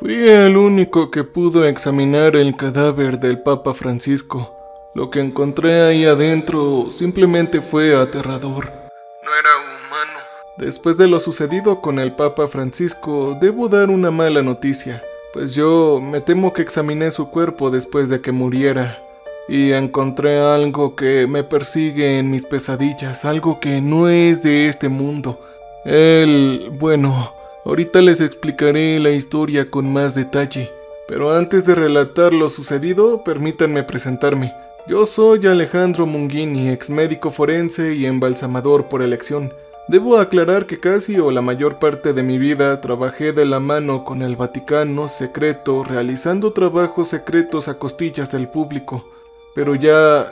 Fui el único que pudo examinar el cadáver del Papa Francisco. Lo que encontré ahí adentro simplemente fue aterrador. No era humano. Después de lo sucedido con el Papa Francisco, debo dar una mala noticia, pues yo me temo que examiné su cuerpo después de que muriera y encontré algo que me persigue en mis pesadillas, algo que no es de este mundo. Bueno, ahorita les explicaré la historia con más detalle, pero antes de relatar lo sucedido, permítanme presentarme. Yo soy Alejandro Mungini, ex médico forense y embalsamador por elección. Debo aclarar que casi o la mayor parte de mi vida trabajé de la mano con el Vaticano secreto, realizando trabajos secretos a costillas del público. Pero ya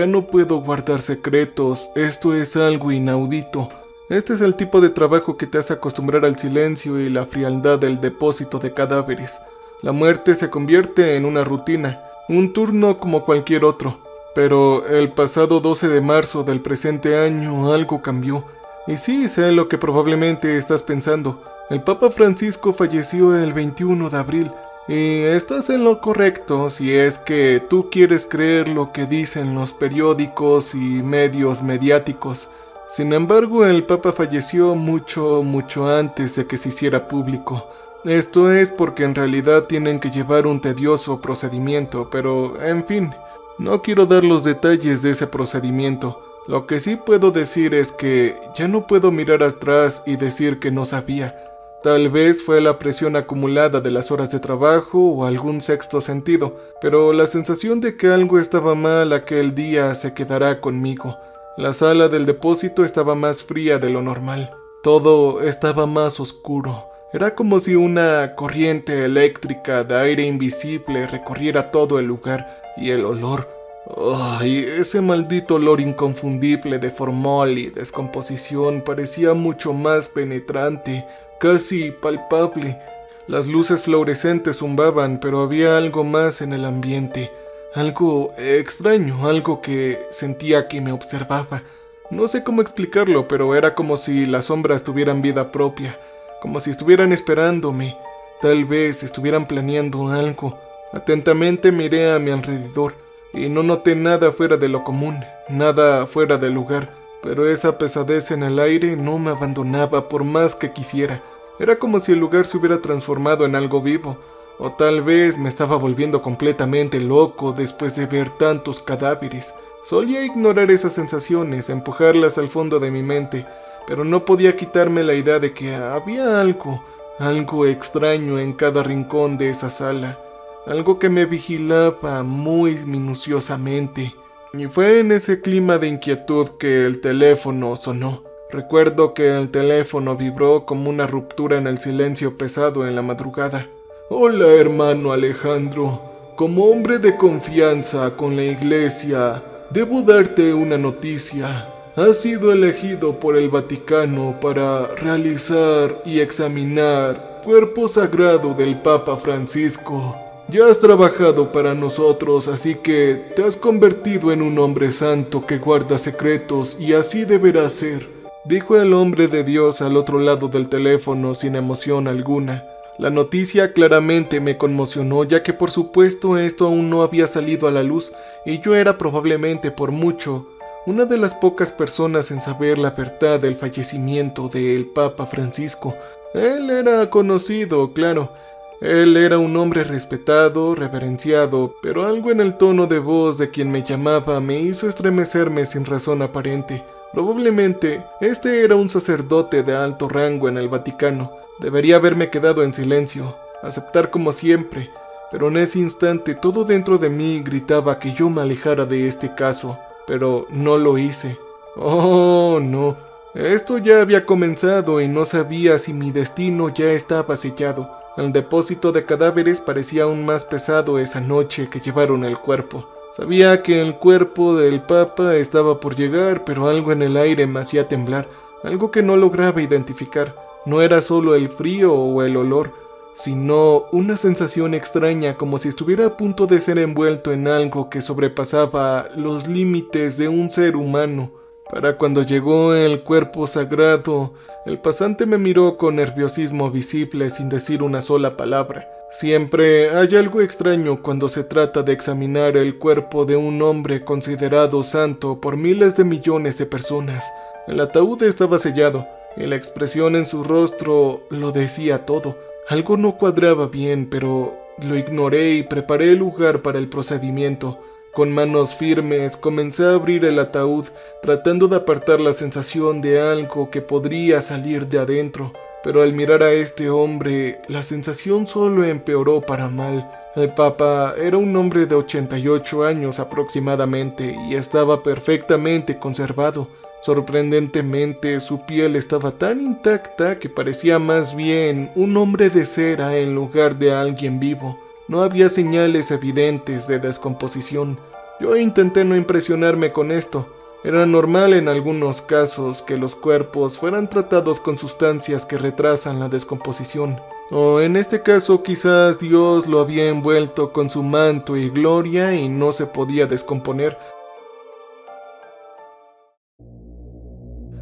no puedo guardar secretos, esto es algo inaudito. Este es el tipo de trabajo que te hace acostumbrar al silencio y la frialdad del depósito de cadáveres. La muerte se convierte en una rutina, un turno como cualquier otro. Pero el pasado 12 de marzo del presente año algo cambió. Y sí, sé lo que probablemente estás pensando. El Papa Francisco falleció el 21 de abril. Y estás en lo correcto si es que tú quieres creer lo que dicen los periódicos y medios mediáticos. Sin embargo, el Papa falleció mucho antes de que se hiciera público. Esto es porque en realidad tienen que llevar un tedioso procedimiento, pero en fin, no quiero dar los detalles de ese procedimiento. Lo que sí puedo decir es que ya no puedo mirar atrás y decir que no sabía. Tal vez fue la presión acumulada de las horas de trabajo o algún sexto sentido, pero la sensación de que algo estaba mal aquel día se quedará conmigo. La sala del depósito estaba más fría de lo normal. Todo estaba más oscuro. Era como si una corriente eléctrica de aire invisible recorriera todo el lugar, y el olor. ¡Ay! Ese maldito olor inconfundible de formol y descomposición parecía mucho más penetrante, casi palpable. Las luces fluorescentes zumbaban, pero había algo más en el ambiente. Algo extraño, algo que sentía que me observaba. No sé cómo explicarlo, pero era como si las sombras tuvieran vida propia, como si estuvieran esperándome. Tal vez estuvieran planeando algo. Atentamente miré a mi alrededor y no noté nada fuera de lo común, nada fuera del lugar, pero esa pesadez en el aire no me abandonaba por más que quisiera. Era como si el lugar se hubiera transformado en algo vivo, o tal vez me estaba volviendo completamente loco después de ver tantos cadáveres. Solía ignorar esas sensaciones, empujarlas al fondo de mi mente, pero no podía quitarme la idea de que había algo extraño en cada rincón de esa sala. Algo que me vigilaba muy minuciosamente. Y fue en ese clima de inquietud que el teléfono sonó. Recuerdo que el teléfono vibró como una ruptura en el silencio pesado en la madrugada. Hola, hermano Alejandro. Como hombre de confianza con la iglesia, debo darte una noticia. Has sido elegido por el Vaticano para realizar y examinar cuerpo sagrado del Papa Francisco. Ya has trabajado para nosotros, así que te has convertido en un hombre santo que guarda secretos y así deberá ser, dijo el hombre de Dios al otro lado del teléfono sin emoción alguna. La noticia claramente me conmocionó, ya que por supuesto esto aún no había salido a la luz y yo era probablemente por mucho una de las pocas personas en saber la verdad del fallecimiento del Papa Francisco. Él era conocido, claro. Él era un hombre respetado, reverenciado, pero algo en el tono de voz de quien me llamaba me hizo estremecerme sin razón aparente. Probablemente este era un sacerdote de alto rango en el Vaticano. Debería haberme quedado en silencio, aceptar como siempre, pero en ese instante todo dentro de mí gritaba que yo me alejara de este caso, pero no lo hice. Oh, no. Esto ya había comenzado y no sabía si mi destino ya estaba sellado. El depósito de cadáveres parecía aún más pesado esa noche que llevaron el cuerpo. Sabía que el cuerpo del Papa estaba por llegar, pero algo en el aire me hacía temblar, algo que no lograba identificar. No era solo el frío o el olor, sino una sensación extraña como si estuviera a punto de ser envuelto en algo que sobrepasaba los límites de un ser humano. Para cuando llegó el cuerpo sagrado, el pasante me miró con nerviosismo visible sin decir una sola palabra. Siempre hay algo extraño cuando se trata de examinar el cuerpo de un hombre considerado santo por miles de millones de personas. El ataúd estaba sellado y la expresión en su rostro lo decía todo. Algo no cuadraba bien, pero lo ignoré y preparé el lugar para el procedimiento. Con manos firmes comencé a abrir el ataúd, tratando de apartar la sensación de algo que podría salir de adentro. Pero al mirar a este hombre, la sensación solo empeoró para mal. El Papa era un hombre de 88 años aproximadamente y estaba perfectamente conservado. Sorprendentemente, su piel estaba tan intacta que parecía más bien un hombre de cera en lugar de alguien vivo. No había señales evidentes de descomposición. Yo intenté no impresionarme con esto. Era normal en algunos casos que los cuerpos fueran tratados con sustancias que retrasan la descomposición. O en este caso quizás Dios lo había envuelto con su manto y gloria y no se podía descomponer.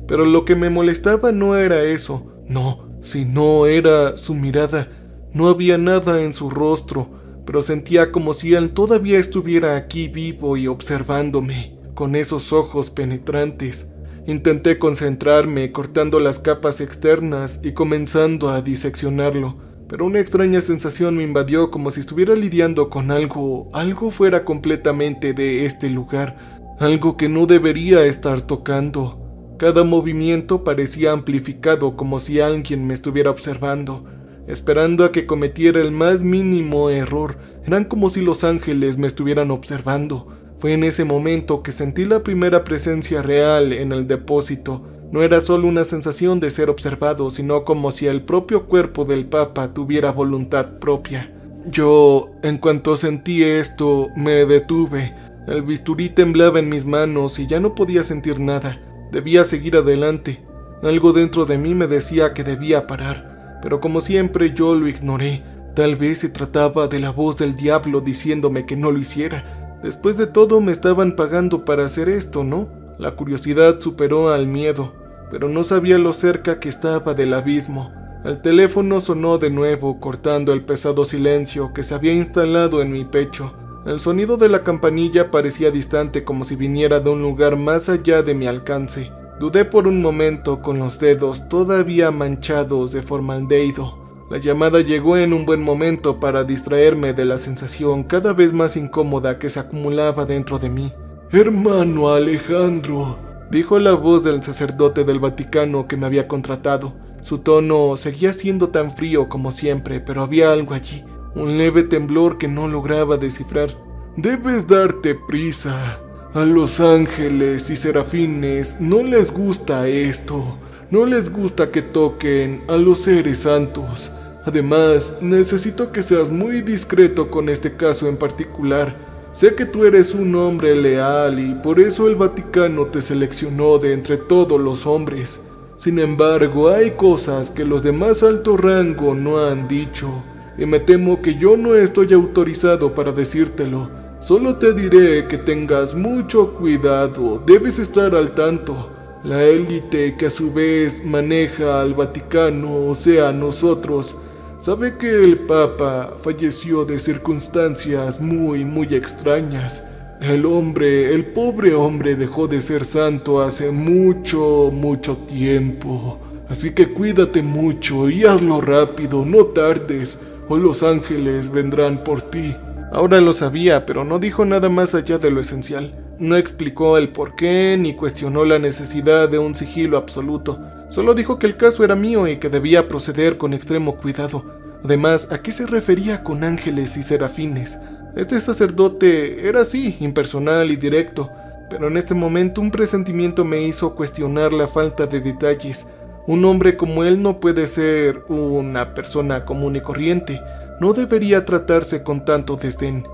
Pero lo que me molestaba no era eso, no, sino era su mirada. No había nada en su rostro, pero sentía como si él todavía estuviera aquí vivo y observándome, con esos ojos penetrantes. Intenté concentrarme cortando las capas externas y comenzando a diseccionarlo, pero una extraña sensación me invadió como si estuviera lidiando con algo fuera completamente de este lugar, algo que no debería estar tocando. Cada movimiento parecía amplificado como si alguien me estuviera observando, esperando a que cometiera el más mínimo error. Eran como si los ángeles me estuvieran observando. Fue en ese momento que sentí la primera presencia real en el depósito. No era solo una sensación de ser observado, sino como si el propio cuerpo del Papa tuviera voluntad propia. Yo, en cuanto sentí esto, me detuve. El bisturí temblaba en mis manos y ya no podía sentir nada. Debía seguir adelante. Algo dentro de mí me decía que debía parar, pero como siempre yo lo ignoré. Tal vez se trataba de la voz del diablo diciéndome que no lo hiciera. Después de todo me estaban pagando para hacer esto, ¿no? La curiosidad superó al miedo, pero no sabía lo cerca que estaba del abismo. El teléfono sonó de nuevo, cortando el pesado silencio que se había instalado en mi pecho. El sonido de la campanilla parecía distante, como si viniera de un lugar más allá de mi alcance. Dudé por un momento, con los dedos todavía manchados de formaldehído. La llamada llegó en un buen momento para distraerme de la sensación cada vez más incómoda que se acumulaba dentro de mí. «Hermano Alejandro», dijo la voz del sacerdote del Vaticano que me había contratado. Su tono seguía siendo tan frío como siempre, pero había algo allí. Un leve temblor que no lograba descifrar. «Debes darte prisa. A los ángeles y serafines no les gusta esto. No les gusta que toquen a los seres santos. Además, necesito que seas muy discreto con este caso en particular. Sé que tú eres un hombre leal y por eso el Vaticano te seleccionó de entre todos los hombres. Sin embargo, hay cosas que los de más alto rango no han dicho. Y me temo que yo no estoy autorizado para decírtelo. Solo te diré que tengas mucho cuidado, debes estar al tanto. La élite que a su vez maneja al Vaticano, o sea, nosotros, sabe que el Papa falleció de circunstancias muy extrañas. El pobre hombre dejó de ser santo hace mucho tiempo. Así que cuídate mucho y hazlo rápido, no tardes. O los ángeles vendrán por ti». Ahora lo sabía, pero no dijo nada más allá de lo esencial. No explicó el por qué, ni cuestionó la necesidad de un sigilo absoluto. Solo dijo que el caso era mío y que debía proceder con extremo cuidado. Además, ¿a qué se refería con ángeles y serafines? Este sacerdote era así, impersonal y directo, pero en este momento un presentimiento me hizo cuestionar la falta de detalles. Un hombre como él no puede ser una persona común y corriente. No debería tratarse con tanto desdén.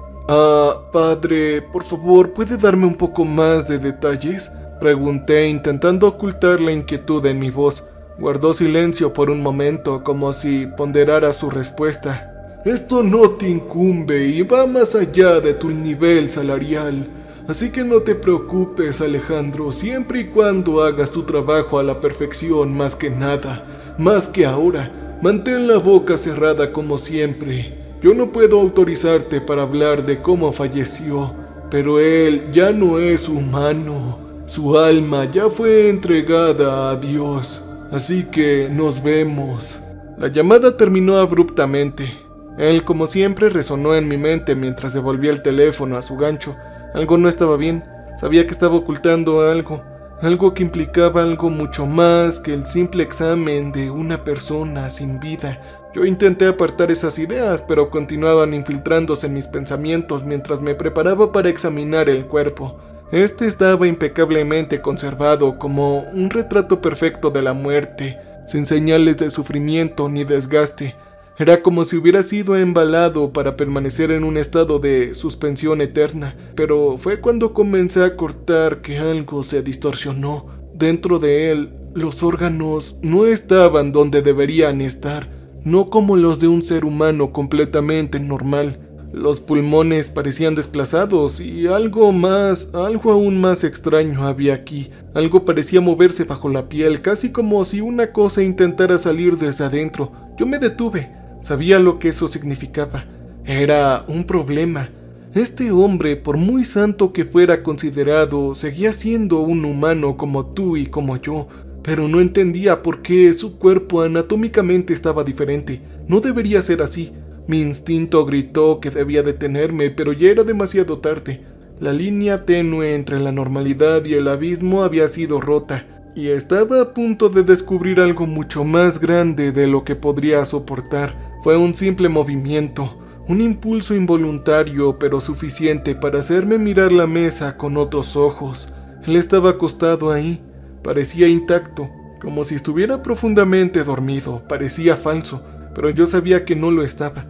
Padre, por favor, ¿puede darme un poco más de detalles?, pregunté, intentando ocultar la inquietud en mi voz. Guardó silencio por un momento, como si ponderara su respuesta. «Esto no te incumbe y va más allá de tu nivel salarial. Así que no te preocupes, Alejandro, siempre y cuando hagas tu trabajo a la perfección, más que nada, más que ahora. Mantén la boca cerrada como siempre. Yo no puedo autorizarte para hablar de cómo falleció, pero él ya no es humano. Su alma ya fue entregada a Dios. Así que nos vemos. La llamada terminó abruptamente. Él, como siempre, resonó en mi mente mientras devolvía el teléfono a su gancho. Algo no estaba bien. Sabía que estaba ocultando algo. Algo que implicaba algo mucho más que el simple examen de una persona sin vida. Yo intenté apartar esas ideas, pero continuaban infiltrándose en mis pensamientos mientras me preparaba para examinar el cuerpo. Este estaba impecablemente conservado, como un retrato perfecto de la muerte, sin señales de sufrimiento ni desgaste. Era como si hubiera sido embalado para permanecer en un estado de suspensión eterna, pero fue cuando comencé a cortar que algo se distorsionó. Dentro de él, los órganos no estaban donde deberían estar, no como los de un ser humano completamente normal. Los pulmones parecían desplazados y algo aún más extraño había aquí. Algo parecía moverse bajo la piel, casi como si una cosa intentara salir desde adentro. Yo me detuve. Sabía lo que eso significaba. Era un problema. Este hombre, por muy santo que fuera considerado, seguía siendo un humano como tú y como yo, pero no entendía por qué su cuerpo anatómicamente estaba diferente. No debería ser así. Mi instinto gritó que debía detenerme, pero ya era demasiado tarde. La línea tenue entre la normalidad y el abismo había sido rota, y estaba a punto de descubrir algo mucho más grande de lo que podría soportar. Fue un simple movimiento, un impulso involuntario pero suficiente para hacerme mirar la mesa con otros ojos. Él estaba acostado ahí, parecía intacto, como si estuviera profundamente dormido. Parecía falso, pero yo sabía que no lo estaba.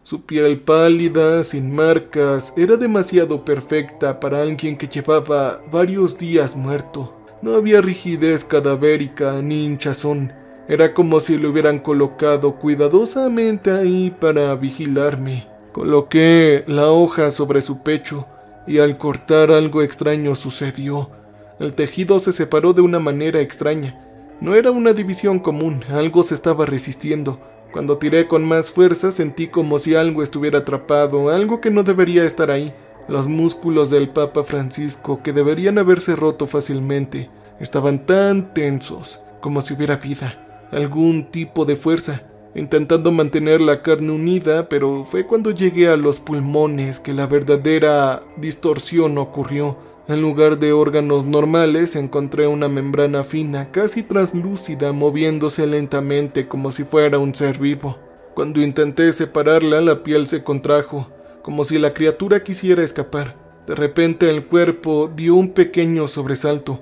Su piel pálida, sin marcas, era demasiado perfecta para alguien que llevaba varios días muerto. No había rigidez cadavérica ni hinchazón. Era como si lo hubieran colocado cuidadosamente ahí para vigilarme. Coloqué la hoja sobre su pecho y al cortar algo extraño sucedió. El tejido se separó de una manera extraña. No era una división común, algo se estaba resistiendo. Cuando tiré con más fuerza sentí como si algo estuviera atrapado, algo que no debería estar ahí. Los músculos del Papa Francisco, que deberían haberse roto fácilmente, estaban tan tensos, como si hubiera vida, algún tipo de fuerza, intentando mantener la carne unida, pero fue cuando llegué a los pulmones que la verdadera distorsión ocurrió. En lugar de órganos normales encontré una membrana fina, casi translúcida, moviéndose lentamente como si fuera un ser vivo. Cuando intenté separarla, la piel se contrajo, como si la criatura quisiera escapar. De repente el cuerpo dio un pequeño sobresalto,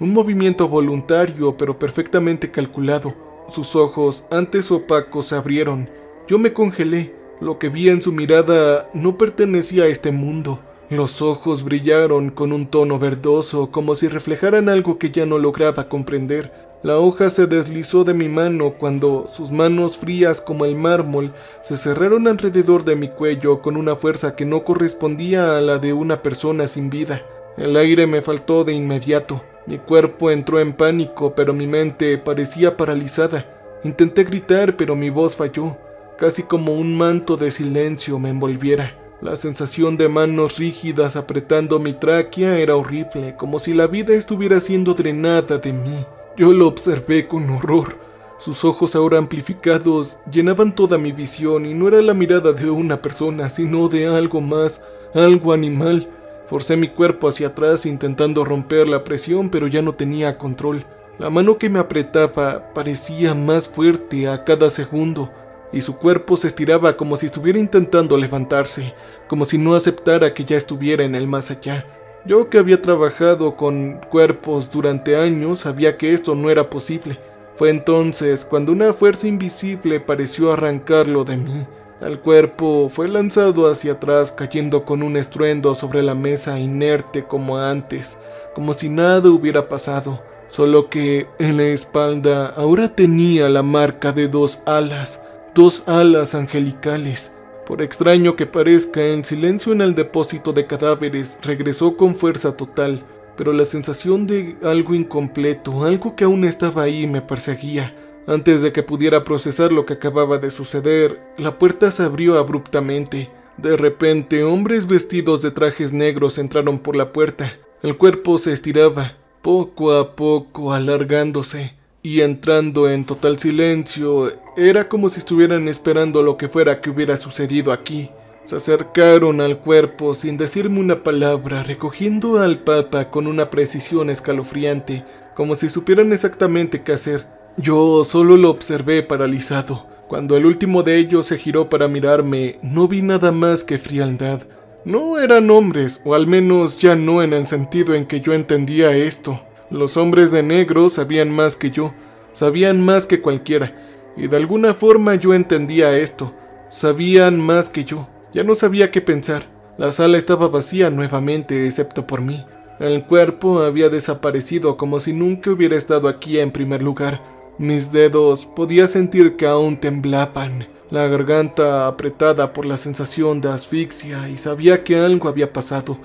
un movimiento voluntario pero perfectamente calculado. Sus ojos, antes opacos, se abrieron. Yo me congelé. Lo que vi en su mirada no pertenecía a este mundo. Los ojos brillaron con un tono verdoso, como si reflejaran algo que ya no lograba comprender. La hoja se deslizó de mi mano cuando sus manos frías como el mármol se cerraron alrededor de mi cuello con una fuerza que no correspondía a la de una persona sin vida. El aire me faltó de inmediato. Mi cuerpo entró en pánico, pero mi mente parecía paralizada. Intenté gritar, pero mi voz falló, casi como un manto de silencio me envolviera. La sensación de manos rígidas apretando mi tráquea era horrible, como si la vida estuviera siendo drenada de mí. Yo lo observé con horror. Sus ojos, ahora amplificados, llenaban toda mi visión, y no era la mirada de una persona, sino de algo más, algo animal. Forcé mi cuerpo hacia atrás intentando romper la presión, pero ya no tenía control. La mano que me apretaba parecía más fuerte a cada segundo, y su cuerpo se estiraba como si estuviera intentando levantarse, como si no aceptara que ya estuviera en el más allá. Yo, que había trabajado con cuerpos durante años, sabía que esto no era posible. Fue entonces cuando una fuerza invisible pareció arrancarlo de mí. El cuerpo fue lanzado hacia atrás, cayendo con un estruendo sobre la mesa, inerte como antes, como si nada hubiera pasado, solo que en la espalda ahora tenía la marca de dos alas angelicales. Por extraño que parezca, el silencio en el depósito de cadáveres regresó con fuerza total, pero la sensación de algo incompleto, algo que aún estaba ahí, me perseguía. Antes de que pudiera procesar lo que acababa de suceder, la puerta se abrió abruptamente. De repente, hombres vestidos de trajes negros entraron por la puerta. El cuerpo se estiraba, poco a poco alargándose, y entrando en total silencio, era como si estuvieran esperando lo que fuera que hubiera sucedido aquí. Se acercaron al cuerpo sin decirme una palabra, recogiendo al Papa con una precisión escalofriante, como si supieran exactamente qué hacer. Yo solo lo observé paralizado. Cuando el último de ellos se giró para mirarme, no vi nada más que frialdad. No eran hombres, o al menos ya no en el sentido en que yo entendía esto. Los hombres de negro sabían más que yo, sabían más que cualquiera, y de alguna forma yo entendía esto. Sabían más que yo. Ya no sabía qué pensar. La sala estaba vacía nuevamente, excepto por mí. El cuerpo había desaparecido como si nunca hubiera estado aquí en primer lugar. Mis dedos podía sentir que aún temblaban, la garganta apretada por la sensación de asfixia, y sabía que algo había pasado,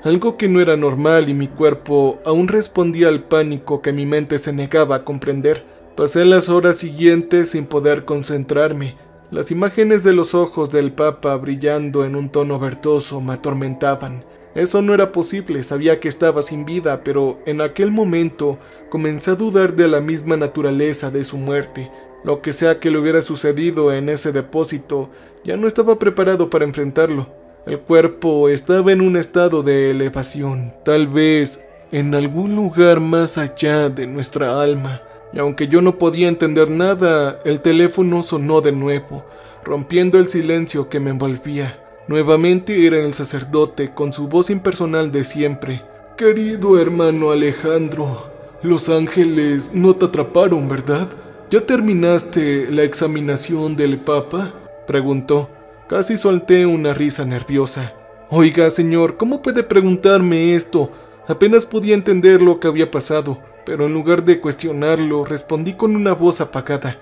algo que no era normal, y mi cuerpo aún respondía al pánico que mi mente se negaba a comprender. Pasé las horas siguientes sin poder concentrarme. Las imágenes de los ojos del Papa brillando en un tono verdoso me atormentaban. Eso no era posible, sabía que estaba sin vida, pero en aquel momento comencé a dudar de la misma naturaleza de su muerte. Lo que sea que le hubiera sucedido en ese depósito, ya no estaba preparado para enfrentarlo. El cuerpo estaba en un estado de elevación, tal vez en algún lugar más allá de nuestra alma. Y aunque yo no podía entender nada, el teléfono sonó de nuevo, rompiendo el silencio que me envolvía. Nuevamente era el sacerdote con su voz impersonal de siempre. Querido hermano Alejandro, los ángeles no te atraparon, ¿verdad? ¿Ya terminaste la examinación del Papa?, preguntó. Casi solté una risa nerviosa. Oiga, señor, ¿cómo puede preguntarme esto? Apenas podía entender lo que había pasado, pero en lugar de cuestionarlo, respondí con una voz apagada.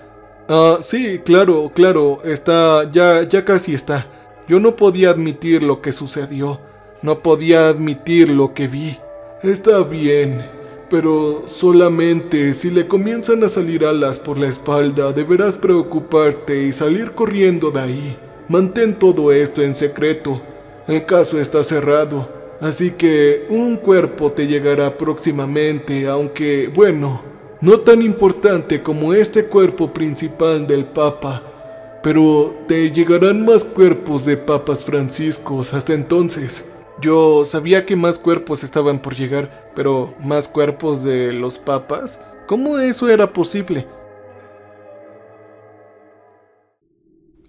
Sí, claro, ya casi está. Yo no podía admitir lo que sucedió, no podía admitir lo que vi. Está bien, pero solamente si le comienzan a salir alas por la espalda, deberás preocuparte y salir corriendo de ahí. Mantén todo esto en secreto. El caso está cerrado, así que un cuerpo te llegará próximamente, aunque, bueno, no tan importante como este cuerpo principal del Papa. Pero te llegarán más cuerpos de papas franciscos hasta entonces. Yo sabía que más cuerpos estaban por llegar, pero ¿más cuerpos de los papas? ¿Cómo eso era posible?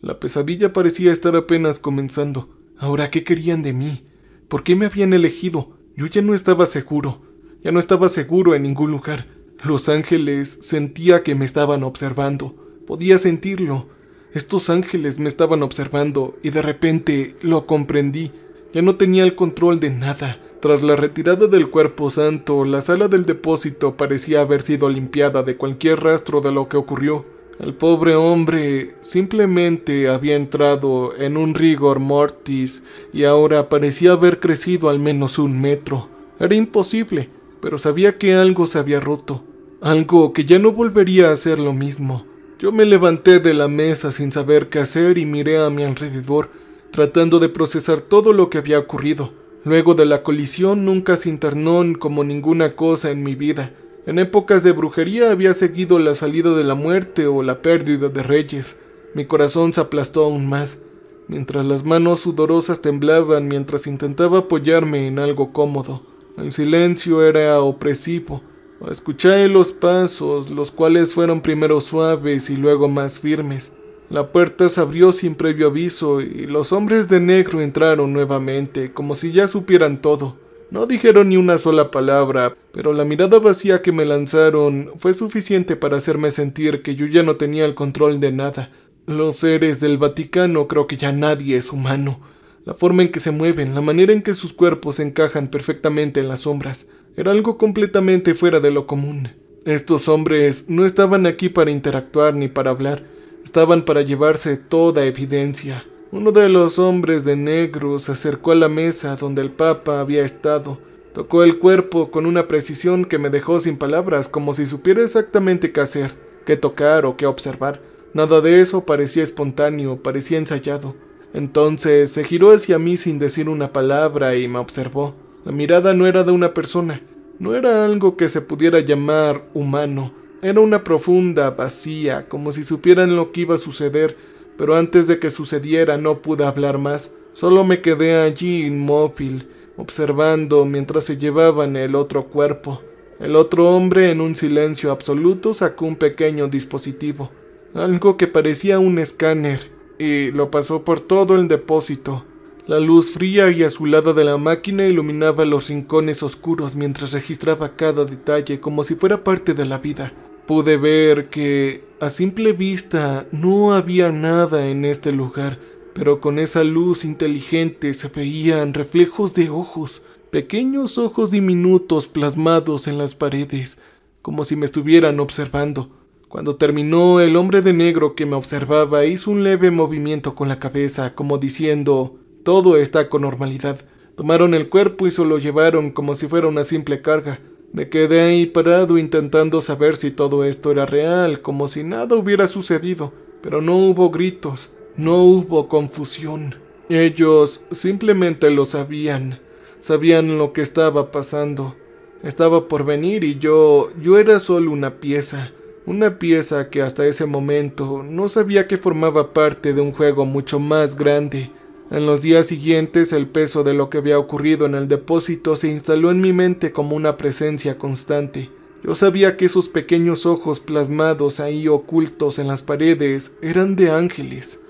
La pesadilla parecía estar apenas comenzando. Ahora, ¿qué querían de mí? ¿Por qué me habían elegido? Yo ya no estaba seguro. Ya no estaba seguro en ningún lugar. Los ángeles sentía que me estaban observando. Podía sentirlo. Estos ángeles me estaban observando y de repente lo comprendí. Ya no tenía el control de nada. Tras la retirada del cuerpo santo, la sala del depósito parecía haber sido limpiada de cualquier rastro de lo que ocurrió. El pobre hombre simplemente había entrado en un rigor mortis y ahora parecía haber crecido al menos 1 metro. Era imposible, pero sabía que algo se había roto. Algo que ya no volvería a ser lo mismo. Yo me levanté de la mesa sin saber qué hacer y miré a mi alrededor, tratando de procesar todo lo que había ocurrido. Luego de la colisión nunca se internó como ninguna cosa en mi vida. En épocas de brujería había seguido la salida de la muerte o la pérdida de reyes. Mi corazón se aplastó aún más, mientras las manos sudorosas temblaban mientras intentaba apoyarme en algo cómodo. El silencio era opresivo. Escuché los pasos, los cuales fueron primero suaves y luego más firmes. La puerta se abrió sin previo aviso y los hombres de negro entraron nuevamente, como si ya supieran todo. No dijeron ni una sola palabra, pero la mirada vacía que me lanzaron fue suficiente para hacerme sentir que yo ya no tenía el control de nada. Los seres del Vaticano creo que ya nadie es humano. La forma en que se mueven, la manera en que sus cuerpos encajan perfectamente en las sombras, era algo completamente fuera de lo común. Estos hombres no estaban aquí para interactuar ni para hablar, estaban para llevarse toda evidencia. Uno de los hombres de negro se acercó a la mesa donde el Papa había estado. Tocó el cuerpo con una precisión que me dejó sin palabras, como si supiera exactamente qué hacer, qué tocar o qué observar. Nada de eso parecía espontáneo, parecía ensayado. Entonces se giró hacia mí sin decir una palabra y me observó. La mirada no era de una persona, no era algo que se pudiera llamar humano. Era una profunda, vacía, como si supieran lo que iba a suceder, pero antes de que sucediera no pude hablar más. Solo me quedé allí inmóvil, observando mientras se llevaban el otro cuerpo. El otro hombre, en un silencio absoluto, sacó un pequeño dispositivo, algo que parecía un escáner, y lo pasó por todo el depósito. La luz fría y azulada de la máquina iluminaba los rincones oscuros mientras registraba cada detalle como si fuera parte de la vida. Pude ver que, a simple vista, no había nada en este lugar, pero con esa luz inteligente se veían reflejos de ojos, pequeños ojos diminutos plasmados en las paredes, como si me estuvieran observando. Cuando terminó, el hombre de negro que me observaba hizo un leve movimiento con la cabeza, como diciendo: «Todo está con normalidad». Tomaron el cuerpo y se lo llevaron como si fuera una simple carga. Me quedé ahí parado intentando saber si todo esto era real, como si nada hubiera sucedido, pero no hubo gritos, no hubo confusión. Ellos simplemente lo sabían, sabían lo que estaba pasando. Estaba por venir y yo era solo una pieza que hasta ese momento no sabía que formaba parte de un juego mucho más grande. En los días siguientes, el peso de lo que había ocurrido en el depósito se instaló en mi mente como una presencia constante. Yo sabía que esos pequeños ojos plasmados ahí ocultos en las paredes eran de ángeles,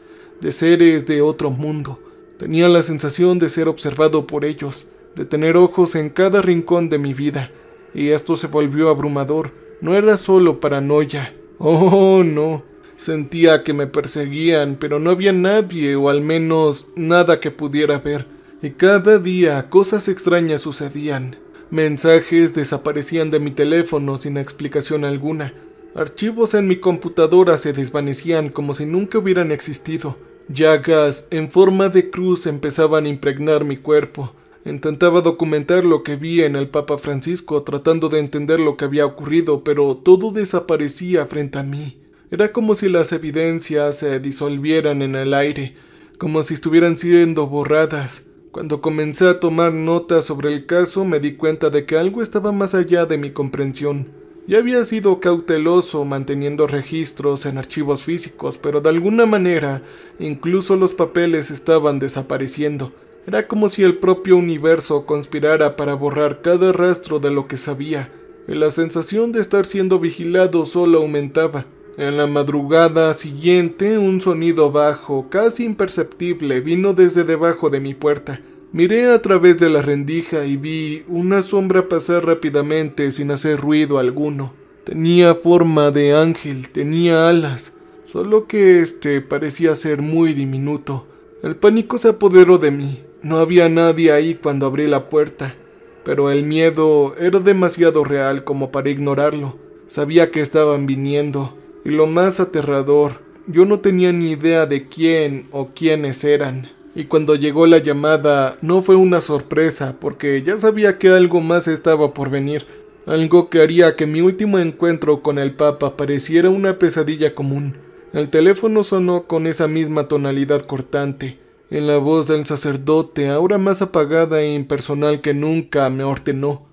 de seres de otro mundo. Tenía la sensación de ser observado por ellos, de tener ojos en cada rincón de mi vida, y esto se volvió abrumador. No era solo paranoia. Oh, no. Sentía que me perseguían, pero no había nadie, o al menos nada que pudiera ver. Y cada día cosas extrañas sucedían. Mensajes desaparecían de mi teléfono sin explicación alguna. Archivos en mi computadora se desvanecían como si nunca hubieran existido. Llagas en forma de cruz empezaban a impregnar mi cuerpo. Intentaba documentar lo que vi en el Papa Francisco, tratando de entender lo que había ocurrido, pero todo desaparecía frente a mí. Era como si las evidencias se disolvieran en el aire, como si estuvieran siendo borradas. Cuando comencé a tomar notas sobre el caso, me di cuenta de que algo estaba más allá de mi comprensión. Ya había sido cauteloso manteniendo registros en archivos físicos, pero de alguna manera, incluso los papeles estaban desapareciendo. Era como si el propio universo conspirara para borrar cada rastro de lo que sabía, y la sensación de estar siendo vigilado solo aumentaba. En la madrugada siguiente, un sonido bajo, casi imperceptible, vino desde debajo de mi puerta. Miré a través de la rendija y vi una sombra pasar rápidamente sin hacer ruido alguno. Tenía forma de ángel, tenía alas, solo que parecía ser muy diminuto. El pánico se apoderó de mí. No había nadie ahí cuando abrí la puerta, pero el miedo era demasiado real como para ignorarlo. Sabía que estaban viniendo, y lo más aterrador, yo no tenía ni idea de quién o quiénes eran. Y cuando llegó la llamada, no fue una sorpresa, porque ya sabía que algo más estaba por venir, algo que haría que mi último encuentro con el Papa pareciera una pesadilla común. El teléfono sonó con esa misma tonalidad cortante. En la voz del sacerdote, ahora más apagada e impersonal que nunca, me ordenó: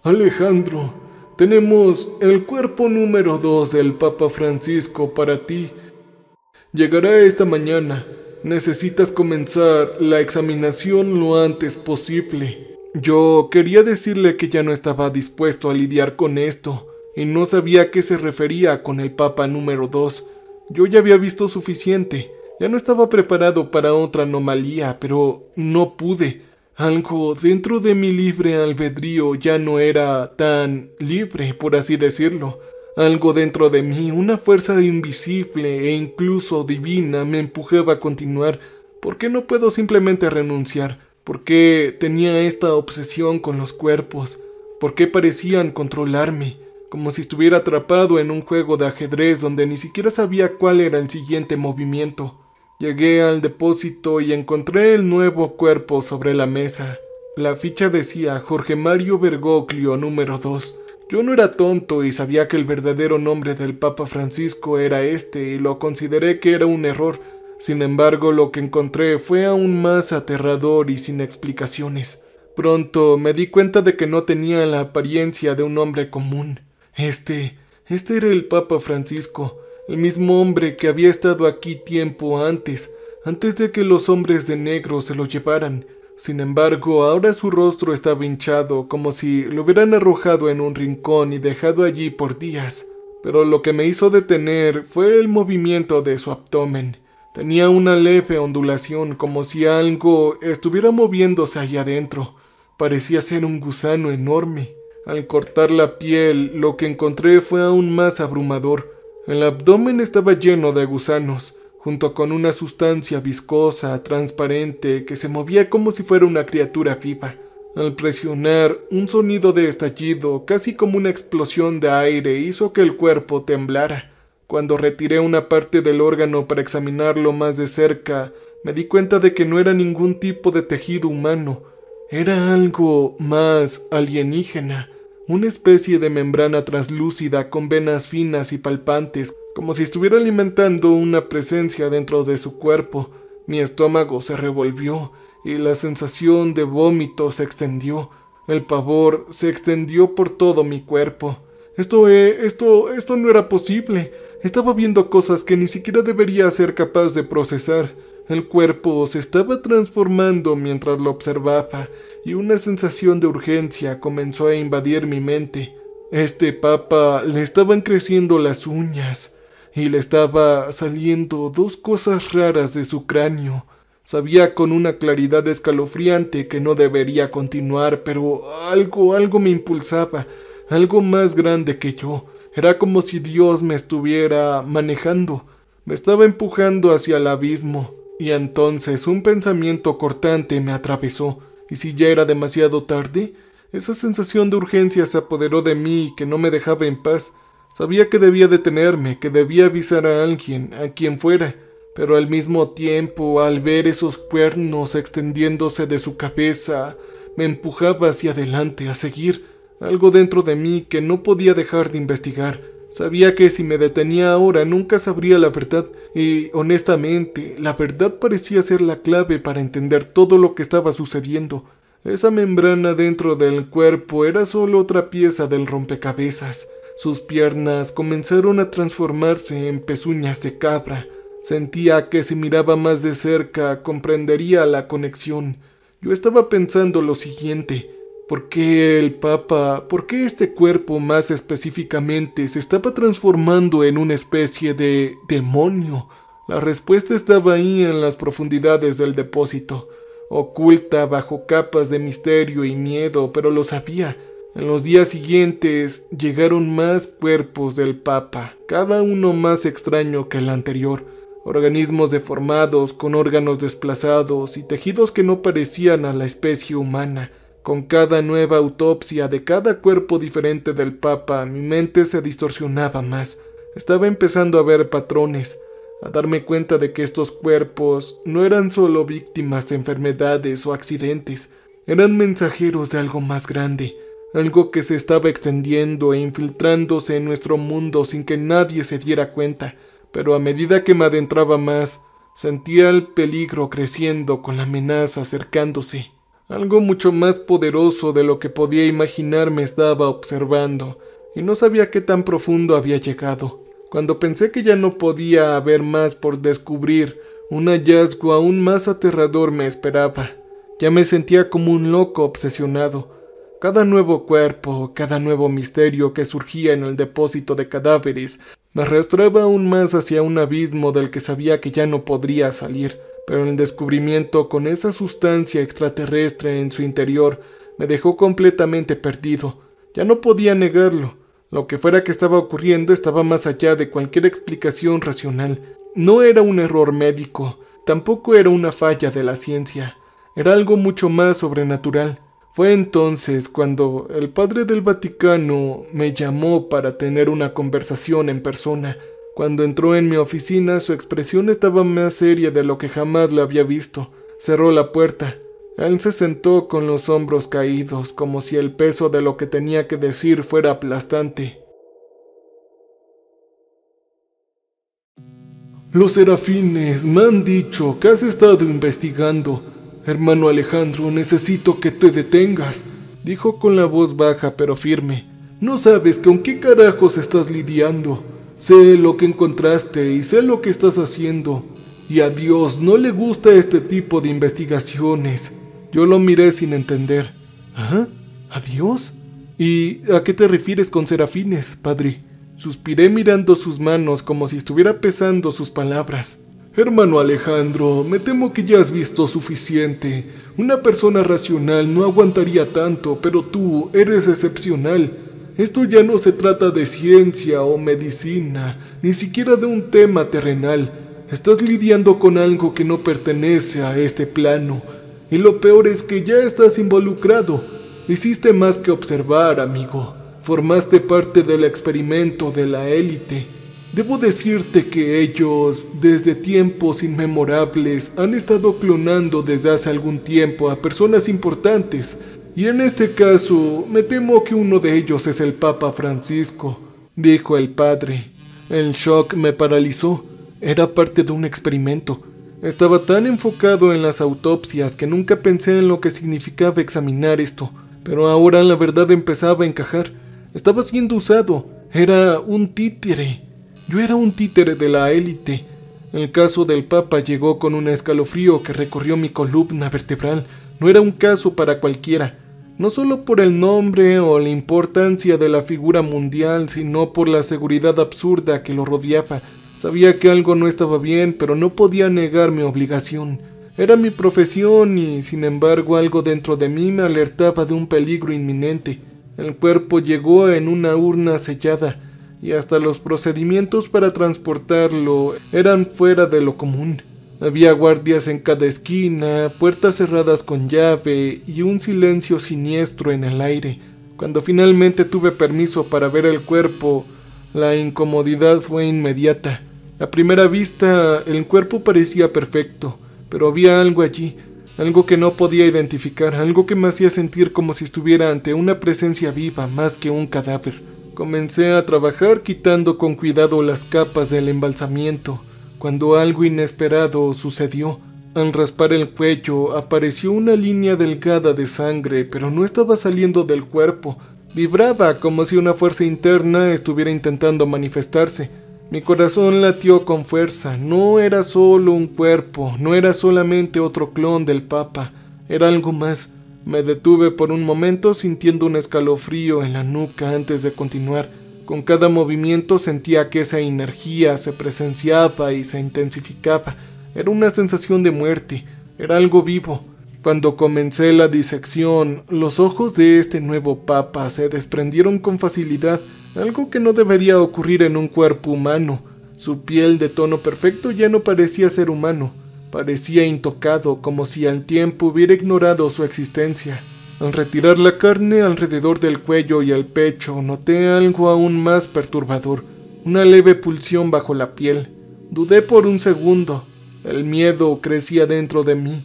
«Alejandro, tenemos el cuerpo número 2 del Papa Francisco para ti. Llegará esta mañana. Necesitas comenzar la examinación lo antes posible». Yo quería decirle que ya no estaba dispuesto a lidiar con esto, y no sabía a qué se refería con el Papa número 2. Yo ya había visto suficiente, ya no estaba preparado para otra anomalía, pero no pude. Algo dentro de mi libre albedrío ya no era tan libre, por así decirlo. Algo dentro de mí, una fuerza invisible e incluso divina, me empujaba a continuar. ¿Por qué no puedo simplemente renunciar? ¿Por qué tenía esta obsesión con los cuerpos? ¿Por qué parecían controlarme como si estuviera atrapado en un juego de ajedrez donde ni siquiera sabía cuál era el siguiente movimiento. Llegué al depósito y encontré el nuevo cuerpo sobre la mesa. La ficha decía Jorge Mario Bergoglio número 2. Yo no era tonto y sabía que el verdadero nombre del Papa Francisco era este y lo consideré que era un error. Sin embargo, lo que encontré fue aún más aterrador y sin explicaciones. Pronto me di cuenta de que no tenía la apariencia de un hombre común. Este era el Papa Francisco, el mismo hombre que había estado aquí tiempo antes de que los hombres de negro se lo llevaran. Sin embargo, ahora su rostro estaba hinchado, como si lo hubieran arrojado en un rincón y dejado allí por días. Pero lo que me hizo detener fue el movimiento de su abdomen. Tenía una leve ondulación, como si algo estuviera moviéndose allá adentro. Parecía ser un gusano enorme. Al cortar la piel, lo que encontré fue aún más abrumador. El abdomen estaba lleno de gusanos, junto con una sustancia viscosa, transparente, que se movía como si fuera una criatura viva. Al presionar, un sonido de estallido, casi como una explosión de aire, hizo que el cuerpo temblara. Cuando retiré una parte del órgano para examinarlo más de cerca, me di cuenta de que no era ningún tipo de tejido humano. Era algo más alienígena, una especie de membrana translúcida con venas finas y palpantes, como si estuviera alimentando una presencia dentro de su cuerpo. Mi estómago se revolvió y la sensación de vómito se extendió. El pavor se extendió por todo mi cuerpo. Esto no era posible. Estaba viendo cosas que ni siquiera debería ser capaz de procesar. El cuerpo se estaba transformando mientras lo observaba, y una sensación de urgencia comenzó a invadir mi mente. Este papa le estaban creciendo las uñas, y le estaba saliendo dos cosas raras de su cráneo. Sabía con una claridad escalofriante que no debería continuar, pero algo me impulsaba, algo más grande que yo. Era como si Dios me estuviera manejando, me estaba empujando hacia el abismo. Y entonces un pensamiento cortante me atravesó. ¿Y si ya era demasiado tarde? Esa sensación de urgencia se apoderó de mí y que no me dejaba en paz. Sabía que debía detenerme, que debía avisar a alguien, a quien fuera. Pero al mismo tiempo, al ver esos cuernos extendiéndose de su cabeza, me empujaba hacia adelante, a seguir. Algo dentro de mí que no podía dejar de investigar. Sabía que si me detenía ahora nunca sabría la verdad y, honestamente, la verdad parecía ser la clave para entender todo lo que estaba sucediendo. Esa membrana dentro del cuerpo era solo otra pieza del rompecabezas. Sus piernas comenzaron a transformarse en pezuñas de cabra. Sentía que si miraba más de cerca comprendería la conexión. Yo estaba pensando lo siguiente. ¿Por qué el Papa, por qué este cuerpo más específicamente se estaba transformando en una especie de demonio? La respuesta estaba ahí en las profundidades del depósito, oculta bajo capas de misterio y miedo, pero lo sabía. En los días siguientes llegaron más cuerpos del Papa, cada uno más extraño que el anterior. Organismos deformados, con órganos desplazados y tejidos que no parecían a la especie humana. Con cada nueva autopsia de cada cuerpo diferente del Papa, mi mente se distorsionaba más. Estaba empezando a ver patrones, a darme cuenta de que estos cuerpos no eran solo víctimas de enfermedades o accidentes, eran mensajeros de algo más grande, algo que se estaba extendiendo e infiltrándose en nuestro mundo sin que nadie se diera cuenta. Pero a medida que me adentraba más, sentía el peligro creciendo con la amenaza acercándose. Algo mucho más poderoso de lo que podía imaginar me estaba observando, y no sabía qué tan profundo había llegado. Cuando pensé que ya no podía haber más por descubrir, un hallazgo aún más aterrador me esperaba. Ya me sentía como un loco obsesionado. Cada nuevo cuerpo, cada nuevo misterio que surgía en el depósito de cadáveres, me arrastraba aún más hacia un abismo del que sabía que ya no podría salir. Pero el descubrimiento con esa sustancia extraterrestre en su interior me dejó completamente perdido. Ya no podía negarlo. Lo que fuera que estaba ocurriendo estaba más allá de cualquier explicación racional. No era un error médico, tampoco era una falla de la ciencia. Era algo mucho más sobrenatural. Fue entonces cuando el padre del Vaticano me llamó para tener una conversación en persona. Cuando entró en mi oficina, su expresión estaba más seria de lo que jamás la había visto. Cerró la puerta. Él se sentó con los hombros caídos, como si el peso de lo que tenía que decir fuera aplastante. Los serafines me han dicho que has estado investigando. Hermano Alejandro, necesito que te detengas, dijo con la voz baja pero firme. No sabes con qué carajos estás lidiando. Sé lo que encontraste y sé lo que estás haciendo. Y a Dios no le gusta este tipo de investigaciones. Yo lo miré sin entender. ¿Ah? ¿A Dios? ¿Y a qué te refieres con serafines, padre? Suspiré mirando sus manos como si estuviera pesando sus palabras. Hermano Alejandro, me temo que ya has visto suficiente. Una persona racional no aguantaría tanto, pero tú eres excepcional. Esto ya no se trata de ciencia o medicina, ni siquiera de un tema terrenal. Estás lidiando con algo que no pertenece a este plano. Y lo peor es que ya estás involucrado. Hiciste más que observar, amigo. Formaste parte del experimento de la élite. Debo decirte que ellos, desde tiempos inmemorables, han estado clonando desde hace algún tiempo a personas importantes. Y en este caso, me temo que uno de ellos es el Papa Francisco, dijo el padre. El shock me paralizó. Era parte de un experimento. Estaba tan enfocado en las autopsias que nunca pensé en lo que significaba examinar esto. Pero ahora la verdad empezaba a encajar. Estaba siendo usado. Era un títere. Yo era un títere de la élite. El caso del Papa llegó con un escalofrío que recorrió mi columna vertebral. No era un caso para cualquiera. No solo por el nombre o la importancia de la figura mundial, sino por la seguridad absurda que lo rodeaba. Sabía que algo no estaba bien, pero no podía negar mi obligación. Era mi profesión y, sin embargo, algo dentro de mí me alertaba de un peligro inminente. El cuerpo llegó en una urna sellada, y hasta los procedimientos para transportarlo eran fuera de lo común. Había guardias en cada esquina, puertas cerradas con llave y un silencio siniestro en el aire. Cuando finalmente tuve permiso para ver el cuerpo, la incomodidad fue inmediata. A primera vista, el cuerpo parecía perfecto, pero había algo allí, algo que no podía identificar, algo que me hacía sentir como si estuviera ante una presencia viva más que un cadáver. Comencé a trabajar quitando con cuidado las capas del embalsamiento, cuando algo inesperado sucedió. Al raspar el cuello apareció una línea delgada de sangre, pero no estaba saliendo del cuerpo. Vibraba como si una fuerza interna estuviera intentando manifestarse. Mi corazón latió con fuerza. No era solo un cuerpo, no era solamente otro clon del Papa, era algo más. Me detuve por un momento sintiendo un escalofrío en la nuca antes de continuar. Con cada movimiento sentía que esa energía se presenciaba y se intensificaba. Era una sensación de muerte, era algo vivo. Cuando comencé la disección, los ojos de este nuevo papa se desprendieron con facilidad, algo que no debería ocurrir en un cuerpo humano. Su piel de tono perfecto ya no parecía ser humano, parecía intocado, como si al tiempo hubiera ignorado su existencia. Al retirar la carne alrededor del cuello y el pecho, noté algo aún más perturbador, una leve pulsión bajo la piel. Dudé por un segundo, el miedo crecía dentro de mí.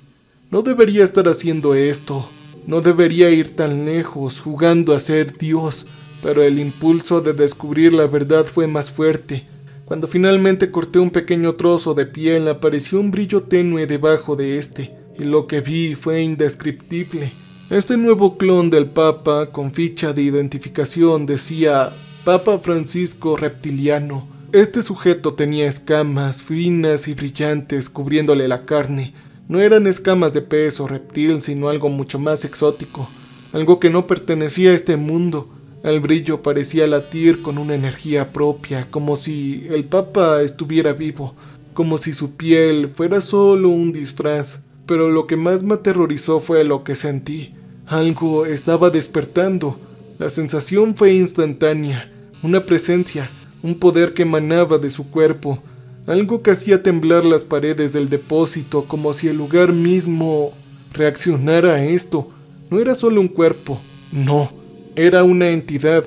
No debería estar haciendo esto, no debería ir tan lejos, jugando a ser Dios, pero el impulso de descubrir la verdad fue más fuerte. Cuando finalmente corté un pequeño trozo de piel, apareció un brillo tenue debajo de este, y lo que vi fue indescriptible. Este nuevo clon del Papa, con ficha de identificación, decía Papa Francisco Reptiliano. Este sujeto tenía escamas finas y brillantes cubriéndole la carne. No eran escamas de pez o reptil, sino algo mucho más exótico, algo que no pertenecía a este mundo. El brillo parecía latir con una energía propia, como si el Papa estuviera vivo, como si su piel fuera solo un disfraz. Pero lo que más me aterrorizó fue lo que sentí. Algo estaba despertando. La sensación fue instantánea, una presencia, un poder que emanaba de su cuerpo. Algo que hacía temblar las paredes del depósito, como si el lugar mismo reaccionara a esto. No era solo un cuerpo, no, era una entidad,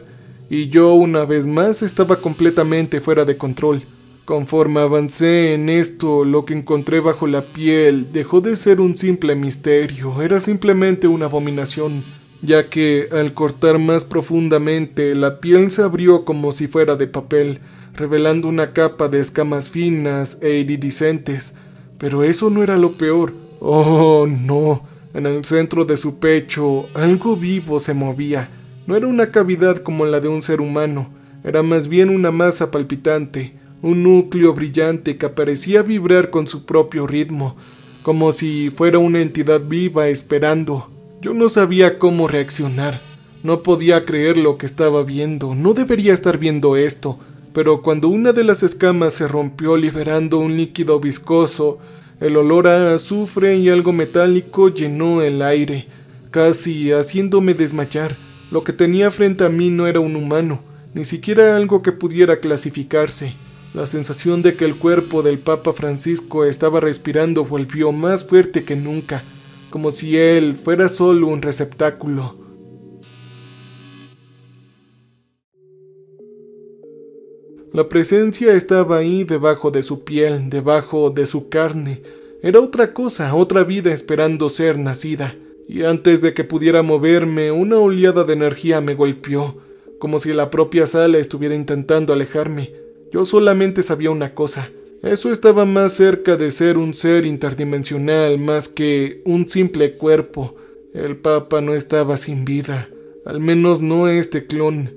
y yo una vez más estaba completamente fuera de control. Conforme avancé en esto, lo que encontré bajo la piel dejó de ser un simple misterio, era simplemente una abominación, ya que al cortar más profundamente, la piel se abrió como si fuera de papel, revelando una capa de escamas finas e iridiscentes. Pero eso no era lo peor. Oh, no. En el centro de su pecho, algo vivo se movía. No era una cavidad como la de un ser humano, era más bien una masa palpitante, un núcleo brillante que parecía vibrar con su propio ritmo, como si fuera una entidad viva esperando. Yo no sabía cómo reaccionar. No podía creer lo que estaba viendo. No debería estar viendo esto. Pero cuando una de las escamas se rompió liberando un líquido viscoso, el olor a azufre y algo metálico llenó el aire, casi haciéndome desmayar. Lo que tenía frente a mí no era un humano, ni siquiera algo que pudiera clasificarse. La sensación de que el cuerpo del Papa Francisco estaba respirando volvió más fuerte que nunca, como si él fuera solo un receptáculo. La presencia estaba ahí debajo de su piel, debajo de su carne. Era otra cosa, otra vida esperando ser nacida. Y antes de que pudiera moverme, una oleada de energía me golpeó, como si la propia sala estuviera intentando alejarme. Yo solamente sabía una cosa. Eso estaba más cerca de ser un ser interdimensional más que un simple cuerpo. El Papa no estaba sin vida, al menos no este clon.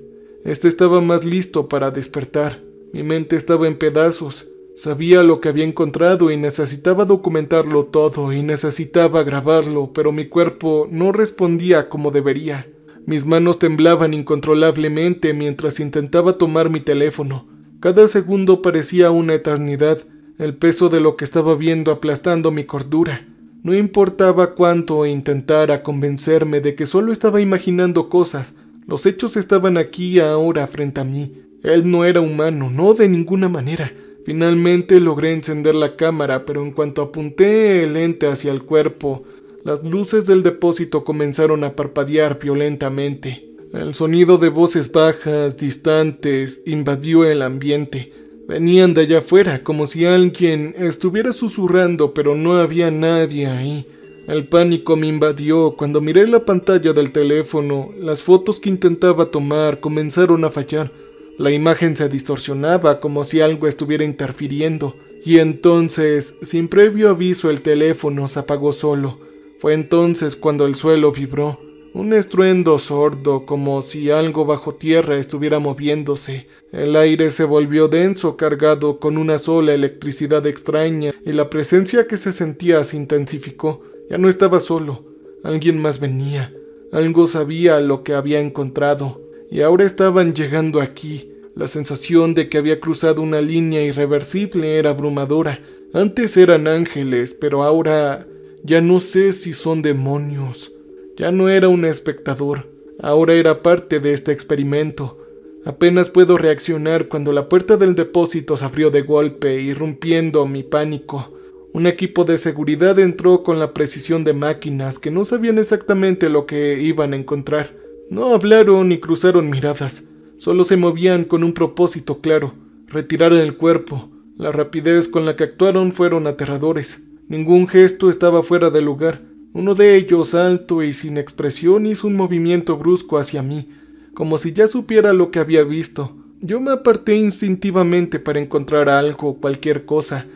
Este estaba más listo para despertar. Mi mente estaba en pedazos. Sabía lo que había encontrado y necesitaba documentarlo todo y necesitaba grabarlo, pero mi cuerpo no respondía como debería. Mis manos temblaban incontrolablemente mientras intentaba tomar mi teléfono. Cada segundo parecía una eternidad, el peso de lo que estaba viendo aplastando mi cordura. No importaba cuánto intentara convencerme de que solo estaba imaginando cosas, los hechos estaban aquí ahora frente a mí. Él no era humano, no de ninguna manera. Finalmente logré encender la cámara, pero en cuanto apunté el lente hacia el cuerpo, las luces del depósito comenzaron a parpadear violentamente. El sonido de voces bajas, distantes, invadió el ambiente. Venían de allá afuera, como si alguien estuviera susurrando, pero no había nadie ahí. El pánico me invadió cuando miré la pantalla del teléfono. Las fotos que intentaba tomar comenzaron a fallar. La imagen se distorsionaba como si algo estuviera interfiriendo. Y entonces, sin previo aviso, el teléfono se apagó solo. Fue entonces cuando el suelo vibró. Un estruendo sordo, como si algo bajo tierra estuviera moviéndose. El aire se volvió denso, cargado con una sola electricidad extraña, y la presencia que se sentía se intensificó. Ya no estaba solo. Alguien más venía. Algo sabía lo que había encontrado. Y ahora estaban llegando aquí. La sensación de que había cruzado una línea irreversible era abrumadora. Antes eran ángeles, pero ahora ya no sé si son demonios. Ya no era un espectador. Ahora era parte de este experimento. Apenas puedo reaccionar cuando la puerta del depósito se abrió de golpe, irrumpiendo mi pánico. Un equipo de seguridad entró con la precisión de máquinas que no sabían exactamente lo que iban a encontrar. No hablaron ni cruzaron miradas, solo se movían con un propósito claro: retirar el cuerpo. La rapidez con la que actuaron fueron aterradores. Ningún gesto estaba fuera de lugar. Uno de ellos, alto y sin expresión, hizo un movimiento brusco hacia mí, como si ya supiera lo que había visto. Yo me aparté instintivamente para encontrar algo, cualquier cosa,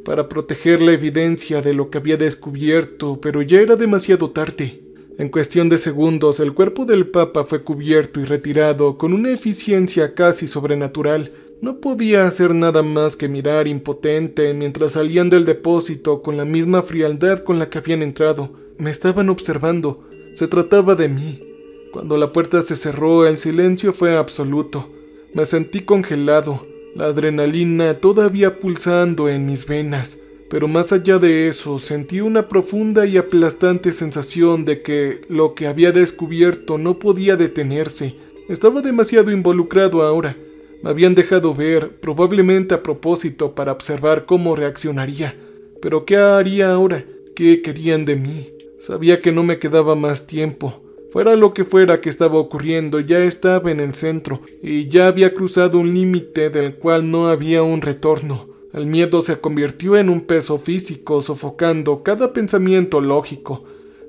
para proteger la evidencia de lo que había descubierto, pero ya era demasiado tarde. En cuestión de segundos, el cuerpo del Papa fue cubierto y retirado con una eficiencia casi sobrenatural. No podía hacer nada más que mirar impotente mientras salían del depósito con la misma frialdad con la que habían entrado. Me estaban observando. Se trataba de mí. Cuando la puerta se cerró, el silencio fue absoluto. Me sentí congelado, la adrenalina todavía pulsando en mis venas. Pero más allá de eso, sentí una profunda y aplastante sensación de que lo que había descubierto no podía detenerse. Estaba demasiado involucrado ahora. Me habían dejado ver, probablemente a propósito, para observar cómo reaccionaría. Pero ¿qué haría ahora? ¿Qué querían de mí? Sabía que no me quedaba más tiempo. Fuera lo que fuera que estaba ocurriendo, ya estaba en el centro y ya había cruzado un límite del cual no había un retorno. El miedo se convirtió en un peso físico, sofocando cada pensamiento lógico.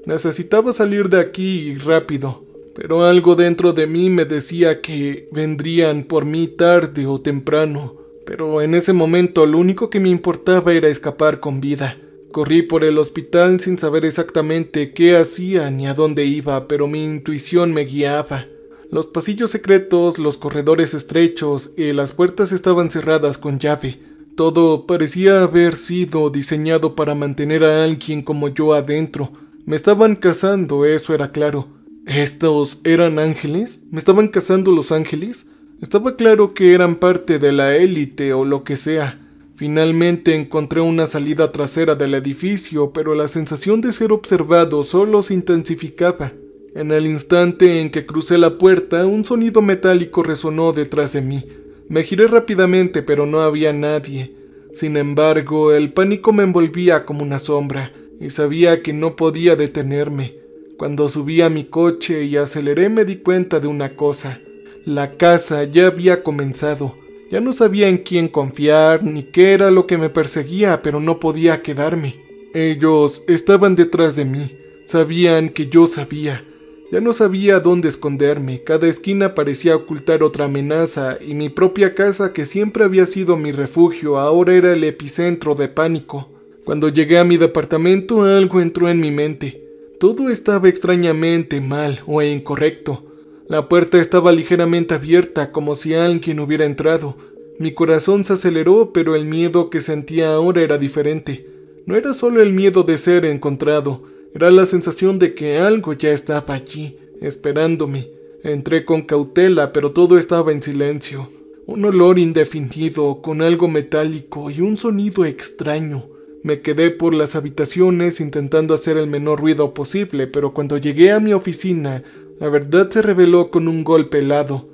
Necesitaba salir de aquí y rápido, pero algo dentro de mí me decía que vendrían por mí tarde o temprano. Pero en ese momento lo único que me importaba era escapar con vida. Corrí por el hospital sin saber exactamente qué hacía ni a dónde iba, pero mi intuición me guiaba. Los pasillos secretos, los corredores estrechos y las puertas estaban cerradas con llave. Todo parecía haber sido diseñado para mantener a alguien como yo adentro. Me estaban cazando, eso era claro. ¿Estos eran ángeles? ¿Me estaban cazando los ángeles? Estaba claro que eran parte de la élite o lo que sea. Finalmente encontré una salida trasera del edificio, pero la sensación de ser observado solo se intensificaba. En el instante en que crucé la puerta, un sonido metálico resonó detrás de mí. Me giré rápidamente, pero no había nadie. Sin embargo, el pánico me envolvía como una sombra, y sabía que no podía detenerme. Cuando subí a mi coche y aceleré, me di cuenta de una cosa. La caza ya había comenzado. Ya no sabía en quién confiar ni qué era lo que me perseguía, pero no podía quedarme. Ellos estaban detrás de mí. Sabían que yo sabía. Ya no sabía dónde esconderme. Cada esquina parecía ocultar otra amenaza, y mi propia casa, que siempre había sido mi refugio, ahora era el epicentro de pánico. Cuando llegué a mi departamento, algo entró en mi mente. Todo estaba extrañamente mal o incorrecto. La puerta estaba ligeramente abierta, como si alguien hubiera entrado. Mi corazón se aceleró, pero el miedo que sentía ahora era diferente. No era solo el miedo de ser encontrado, era la sensación de que algo ya estaba allí, esperándome. Entré con cautela, pero todo estaba en silencio. Un olor indefinido, con algo metálico y un sonido extraño. Me quedé por las habitaciones intentando hacer el menor ruido posible, pero cuando llegué a mi oficina, la verdad se reveló con un golpe helado.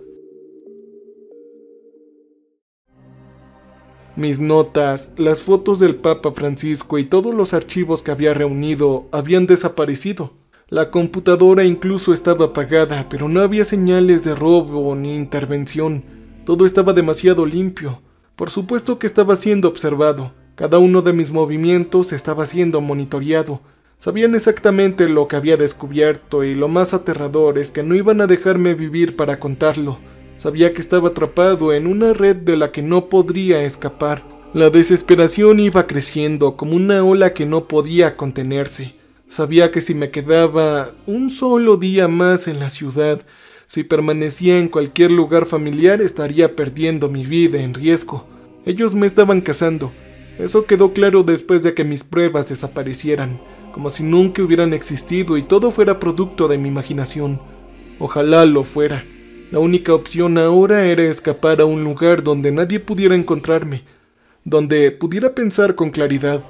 Mis notas, las fotos del Papa Francisco y todos los archivos que había reunido habían desaparecido. La computadora incluso estaba apagada, pero no había señales de robo ni intervención. Todo estaba demasiado limpio. Por supuesto que estaba siendo observado. Cada uno de mis movimientos estaba siendo monitoreado. Sabían exactamente lo que había descubierto, y lo más aterrador es que no iban a dejarme vivir para contarlo. Sabía que estaba atrapado en una red de la que no podría escapar. La desesperación iba creciendo como una ola que no podía contenerse. Sabía que si me quedaba un solo día más en la ciudad, si permanecía en cualquier lugar familiar, estaría perdiendo mi vida en riesgo. Ellos me estaban cazando. Eso quedó claro después de que mis pruebas desaparecieran, como si nunca hubieran existido y todo fuera producto de mi imaginación. Ojalá lo fuera. La única opción ahora era escapar a un lugar donde nadie pudiera encontrarme, donde pudiera pensar con claridad.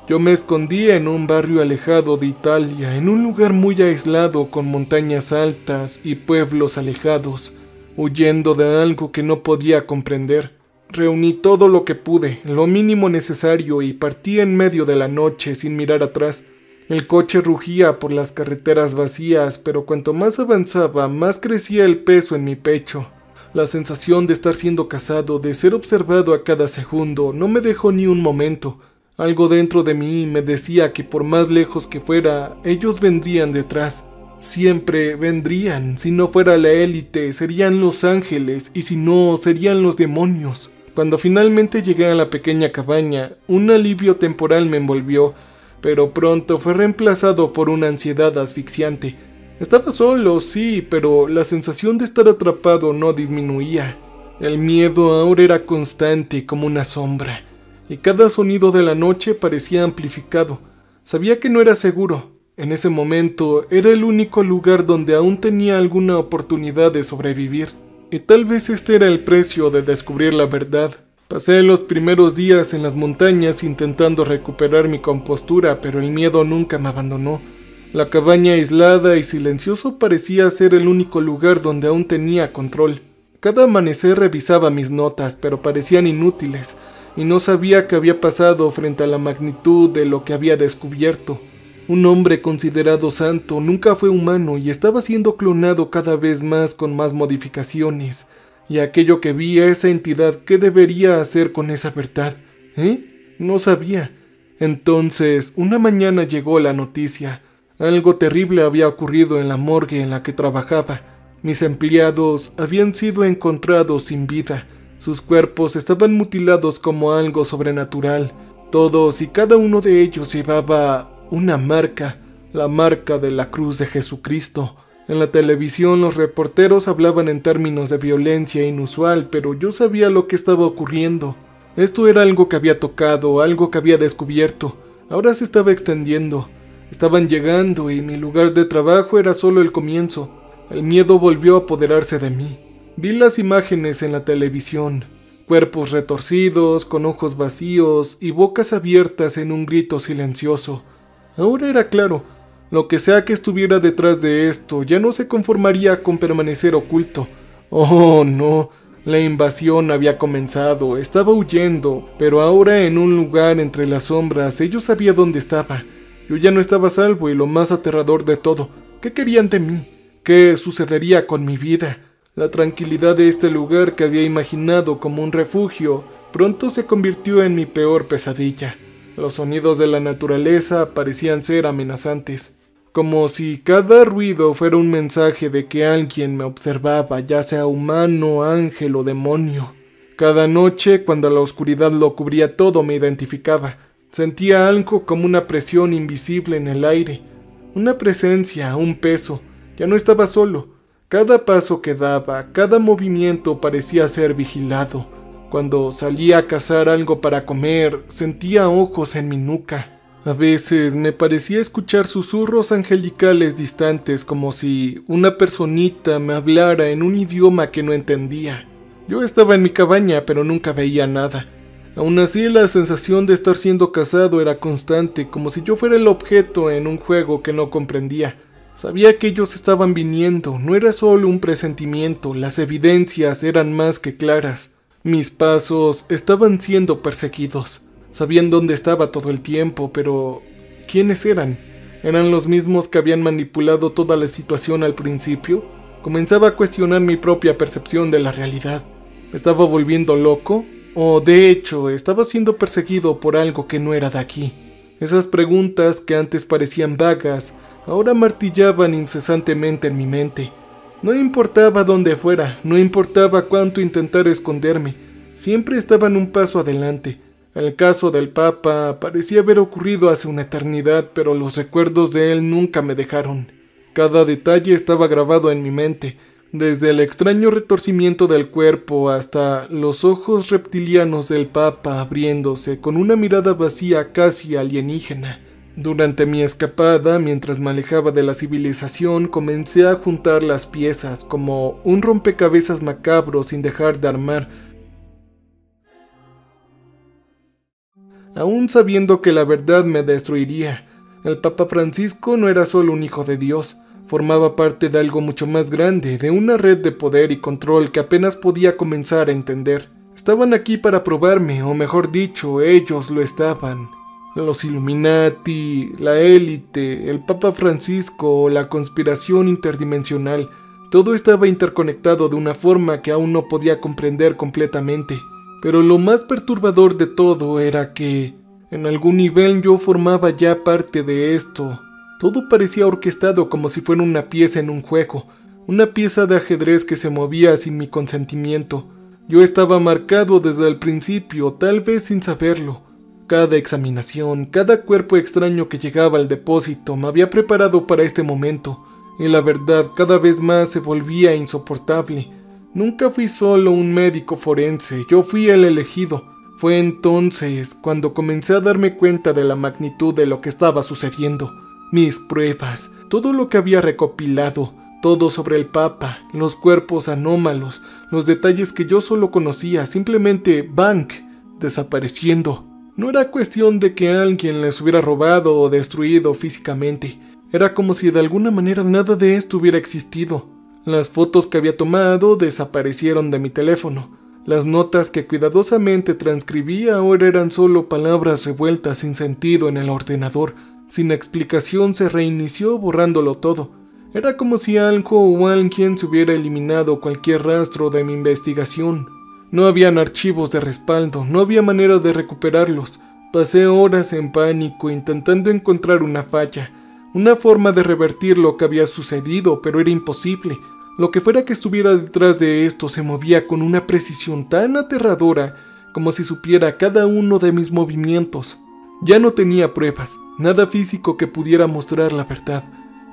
Yo me escondía en un barrio alejado de Italia, en un lugar muy aislado con montañas altas y pueblos alejados, huyendo de algo que no podía comprender. Reuní todo lo que pude, lo mínimo necesario, y partí en medio de la noche sin mirar atrás. El coche rugía por las carreteras vacías, pero cuanto más avanzaba, más crecía el peso en mi pecho. La sensación de estar siendo cazado, de ser observado a cada segundo, no me dejó ni un momento. Algo dentro de mí me decía que por más lejos que fuera, ellos vendrían detrás. Siempre vendrían. Si no fuera la élite, serían los ángeles, y si no, serían los demonios. Cuando finalmente llegué a la pequeña cabaña, un alivio temporal me envolvió, pero pronto fue reemplazado por una ansiedad asfixiante. Estaba solo, sí, pero la sensación de estar atrapado no disminuía. El miedo ahora era constante como una sombra, y cada sonido de la noche parecía amplificado. Sabía que no era seguro. En ese momento era el único lugar donde aún tenía alguna oportunidad de sobrevivir. Y tal vez este era el precio de descubrir la verdad. Pasé los primeros días en las montañas intentando recuperar mi compostura, pero el miedo nunca me abandonó. La cabaña aislada y silencioso parecía ser el único lugar donde aún tenía control. Cada amanecer revisaba mis notas, pero parecían inútiles, y no sabía qué había pasado frente a la magnitud de lo que había descubierto. Un hombre considerado santo nunca fue humano y estaba siendo clonado cada vez más con más modificaciones. Y aquello que vi a esa entidad, ¿qué debería hacer con esa verdad? No sabía. Entonces, una mañana llegó la noticia. Algo terrible había ocurrido en la morgue en la que trabajaba. Mis empleados habían sido encontrados sin vida. Sus cuerpos estaban mutilados como algo sobrenatural. Todos y cada uno de ellos llevaba una marca, la marca de la cruz de Jesucristo. En la televisión los reporteros hablaban en términos de violencia inusual, pero yo sabía lo que estaba ocurriendo. Esto era algo que había tocado, algo que había descubierto. Ahora se estaba extendiendo. Estaban llegando y mi lugar de trabajo era solo el comienzo. El miedo volvió a apoderarse de mí. Vi las imágenes en la televisión. Cuerpos retorcidos, con ojos vacíos y bocas abiertas en un grito silencioso. Ahora era claro, lo que sea que estuviera detrás de esto ya no se conformaría con permanecer oculto. Oh, no, la invasión había comenzado, estaba huyendo, pero ahora en un lugar entre las sombras, ellos sabían dónde estaba. Yo ya no estaba a salvo y lo más aterrador de todo, ¿qué querían de mí? ¿Qué sucedería con mi vida? La tranquilidad de este lugar que había imaginado como un refugio, pronto se convirtió en mi peor pesadilla. Los sonidos de la naturaleza parecían ser amenazantes, como si cada ruido fuera un mensaje de que alguien me observaba, ya sea humano, ángel o demonio. Cada noche, cuando la oscuridad lo cubría todo, me identificaba. Sentía algo como una presión invisible en el aire, una presencia, un peso. Ya no estaba solo. Cada paso que daba, cada movimiento parecía ser vigilado. Cuando salía a cazar algo para comer, sentía ojos en mi nuca. A veces me parecía escuchar susurros angelicales distantes, como si una personita me hablara en un idioma que no entendía. Yo estaba en mi cabaña, pero nunca veía nada. Aún así, la sensación de estar siendo cazado era constante, como si yo fuera el objeto en un juego que no comprendía. Sabía que ellos estaban viniendo, no era solo un presentimiento, las evidencias eran más que claras. Mis pasos estaban siendo perseguidos. Sabían dónde estaba todo el tiempo, pero ¿quiénes eran? ¿Eran los mismos que habían manipulado toda la situación al principio? Comenzaba a cuestionar mi propia percepción de la realidad. ¿Me estaba volviendo loco? ¿O de hecho estaba siendo perseguido por algo que no era de aquí? Esas preguntas que antes parecían vagas, ahora martillaban incesantemente en mi mente. No importaba dónde fuera, no importaba cuánto intentara esconderme, siempre estaban un paso adelante. El caso del Papa parecía haber ocurrido hace una eternidad, pero los recuerdos de él nunca me dejaron. Cada detalle estaba grabado en mi mente, desde el extraño retorcimiento del cuerpo hasta los ojos reptilianos del Papa abriéndose con una mirada vacía casi alienígena. Durante mi escapada, mientras me alejaba de la civilización, comencé a juntar las piezas como un rompecabezas macabro sin dejar de armar, aún sabiendo que la verdad me destruiría. El Papa Francisco no era solo un hijo de Dios, formaba parte de algo mucho más grande, de una red de poder y control que apenas podía comenzar a entender. Estaban aquí para probarme, o mejor dicho, ellos lo estaban. Los Illuminati, la élite, el Papa Francisco, la conspiración interdimensional, todo estaba interconectado de una forma que aún no podía comprender completamente. Pero lo más perturbador de todo era que, en algún nivel yo formaba ya parte de esto. Todo parecía orquestado como si fuera una pieza en un juego, una pieza de ajedrez que se movía sin mi consentimiento. Yo estaba marcado desde el principio, tal vez sin saberlo. Cada examinación, cada cuerpo extraño que llegaba al depósito me había preparado para este momento, y la verdad cada vez más se volvía insoportable. Nunca fui solo un médico forense, yo fui el elegido. Fue entonces cuando comencé a darme cuenta de la magnitud de lo que estaba sucediendo. Mis pruebas, todo lo que había recopilado, todo sobre el Papa, los cuerpos anómalos, los detalles que yo solo conocía, simplemente ¡bank!, desapareciendo. No era cuestión de que alguien les hubiera robado o destruido físicamente. Era como si de alguna manera nada de esto hubiera existido. Las fotos que había tomado desaparecieron de mi teléfono. Las notas que cuidadosamente transcribí ahora eran solo palabras revueltas sin sentido en el ordenador. Sin explicación se reinició borrándolo todo. Era como si algo o alguien se hubiera eliminado cualquier rastro de mi investigación. No habían archivos de respaldo, no había manera de recuperarlos. Pasé horas en pánico intentando encontrar una falla, una forma de revertir lo que había sucedido, pero era imposible. Lo que fuera que estuviera detrás de esto se movía con una precisión tan aterradora como si supiera cada uno de mis movimientos. Ya no tenía pruebas, nada físico que pudiera mostrar la verdad.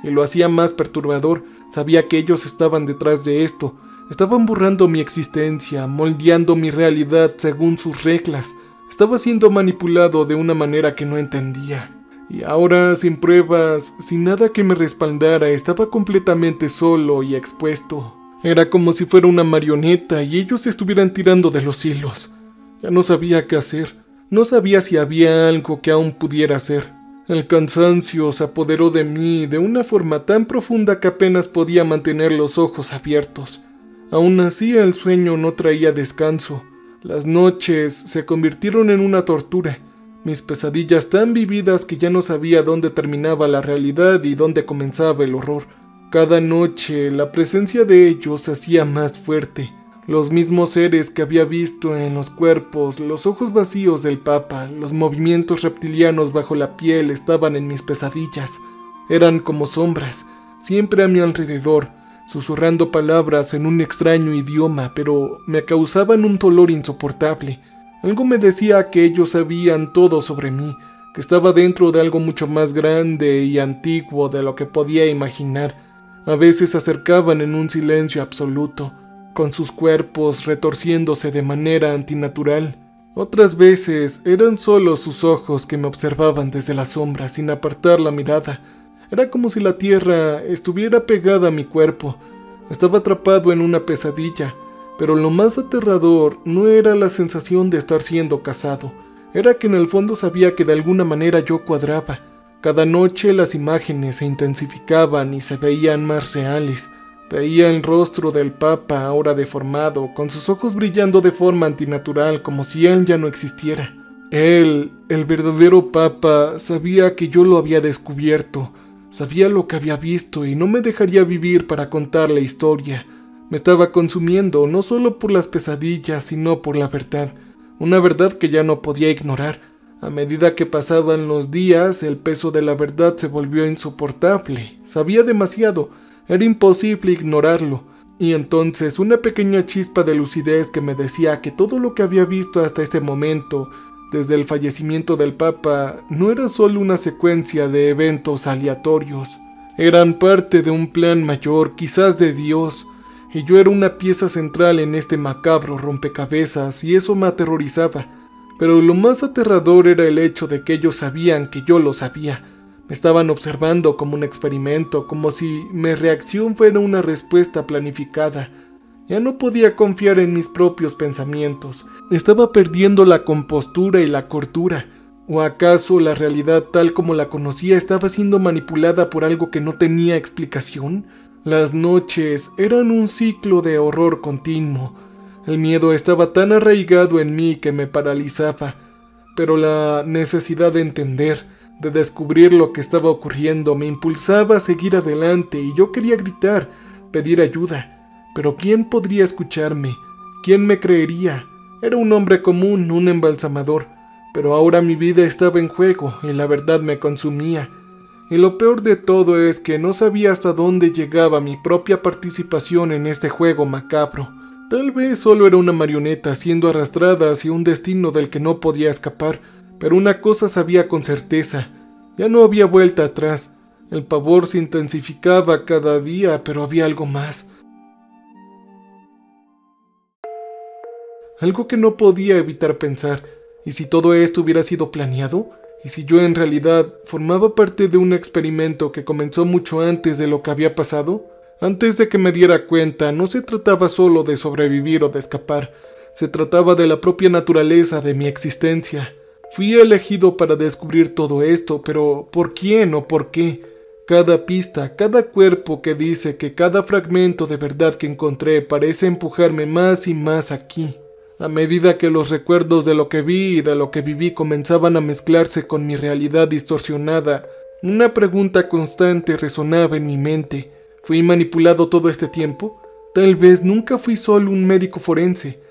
Y lo hacía más perturbador. Sabía que ellos estaban detrás de esto. Estaban borrando mi existencia, moldeando mi realidad según sus reglas. Estaba siendo manipulado de una manera que no entendía. Y ahora, sin pruebas, sin nada que me respaldara, estaba completamente solo y expuesto. Era como si fuera una marioneta y ellos estuvieran tirando de los hilos. Ya no sabía qué hacer. No sabía si había algo que aún pudiera hacer. El cansancio se apoderó de mí de una forma tan profunda que apenas podía mantener los ojos abiertos. Aún así, el sueño no traía descanso. Las noches se convirtieron en una tortura. Mis pesadillas tan vividas que ya no sabía dónde terminaba la realidad y dónde comenzaba el horror. Cada noche, la presencia de ellos se hacía más fuerte. Los mismos seres que había visto en los cuerpos, los ojos vacíos del Papa, los movimientos reptilianos bajo la piel estaban en mis pesadillas. Eran como sombras, siempre a mi alrededor, susurrando palabras en un extraño idioma, pero me causaban un dolor insoportable. Algo me decía que ellos sabían todo sobre mí, que estaba dentro de algo mucho más grande y antiguo de lo que podía imaginar. A veces se acercaban en un silencio absoluto, con sus cuerpos retorciéndose de manera antinatural. Otras veces eran solo sus ojos que me observaban desde la sombra sin apartar la mirada. Era como si la tierra estuviera pegada a mi cuerpo. Estaba atrapado en una pesadilla, pero lo más aterrador no era la sensación de estar siendo cazado. Era que en el fondo sabía que de alguna manera yo cuadraba. Cada noche las imágenes se intensificaban y se veían más reales. Veía el rostro del Papa ahora deformado, con sus ojos brillando de forma antinatural, como si él ya no existiera. Él, el verdadero Papa, sabía que yo lo había descubierto, sabía lo que había visto y no me dejaría vivir para contar la historia. Me estaba consumiendo, no solo por las pesadillas, sino por la verdad. Una verdad que ya no podía ignorar. A medida que pasaban los días, el peso de la verdad se volvió insoportable. Sabía demasiado. Era imposible ignorarlo, y entonces una pequeña chispa de lucidez que me decía que todo lo que había visto hasta ese momento, desde el fallecimiento del Papa, no era solo una secuencia de eventos aleatorios. Eran parte de un plan mayor, quizás de Dios, y yo era una pieza central en este macabro rompecabezas, y eso me aterrorizaba. Pero lo más aterrador era el hecho de que ellos sabían que yo lo sabía. Me estaban observando como un experimento, como si mi reacción fuera una respuesta planificada. Ya no podía confiar en mis propios pensamientos. Estaba perdiendo la compostura y la cordura. ¿O acaso la realidad tal como la conocía estaba siendo manipulada por algo que no tenía explicación? Las noches eran un ciclo de horror continuo. El miedo estaba tan arraigado en mí que me paralizaba. Pero la necesidad de entender, de descubrir lo que estaba ocurriendo, me impulsaba a seguir adelante y yo quería gritar, pedir ayuda. Pero ¿quién podría escucharme? ¿Quién me creería? Era un hombre común, un embalsamador, pero ahora mi vida estaba en juego y la verdad me consumía. Y lo peor de todo es que no sabía hasta dónde llegaba mi propia participación en este juego macabro. Tal vez solo era una marioneta siendo arrastrada hacia un destino del que no podía escapar. Pero una cosa sabía con certeza, ya no había vuelta atrás. El pavor se intensificaba cada día, pero había algo más. Algo que no podía evitar pensar. ¿Y si todo esto hubiera sido planeado? ¿Y si yo en realidad formaba parte de un experimento que comenzó mucho antes de lo que había pasado? Antes de que me diera cuenta, no se trataba solo de sobrevivir o de escapar. Se trataba de la propia naturaleza de mi existencia. Fui elegido para descubrir todo esto, pero ¿por quién o por qué? Cada pista, cada cuerpo que dice que cada fragmento de verdad que encontré parece empujarme más y más aquí. A medida que los recuerdos de lo que vi y de lo que viví comenzaban a mezclarse con mi realidad distorsionada, Una pregunta constante resonaba en mi mente. ¿Fui manipulado todo este tiempo? Tal vez nunca fui solo un médico forense.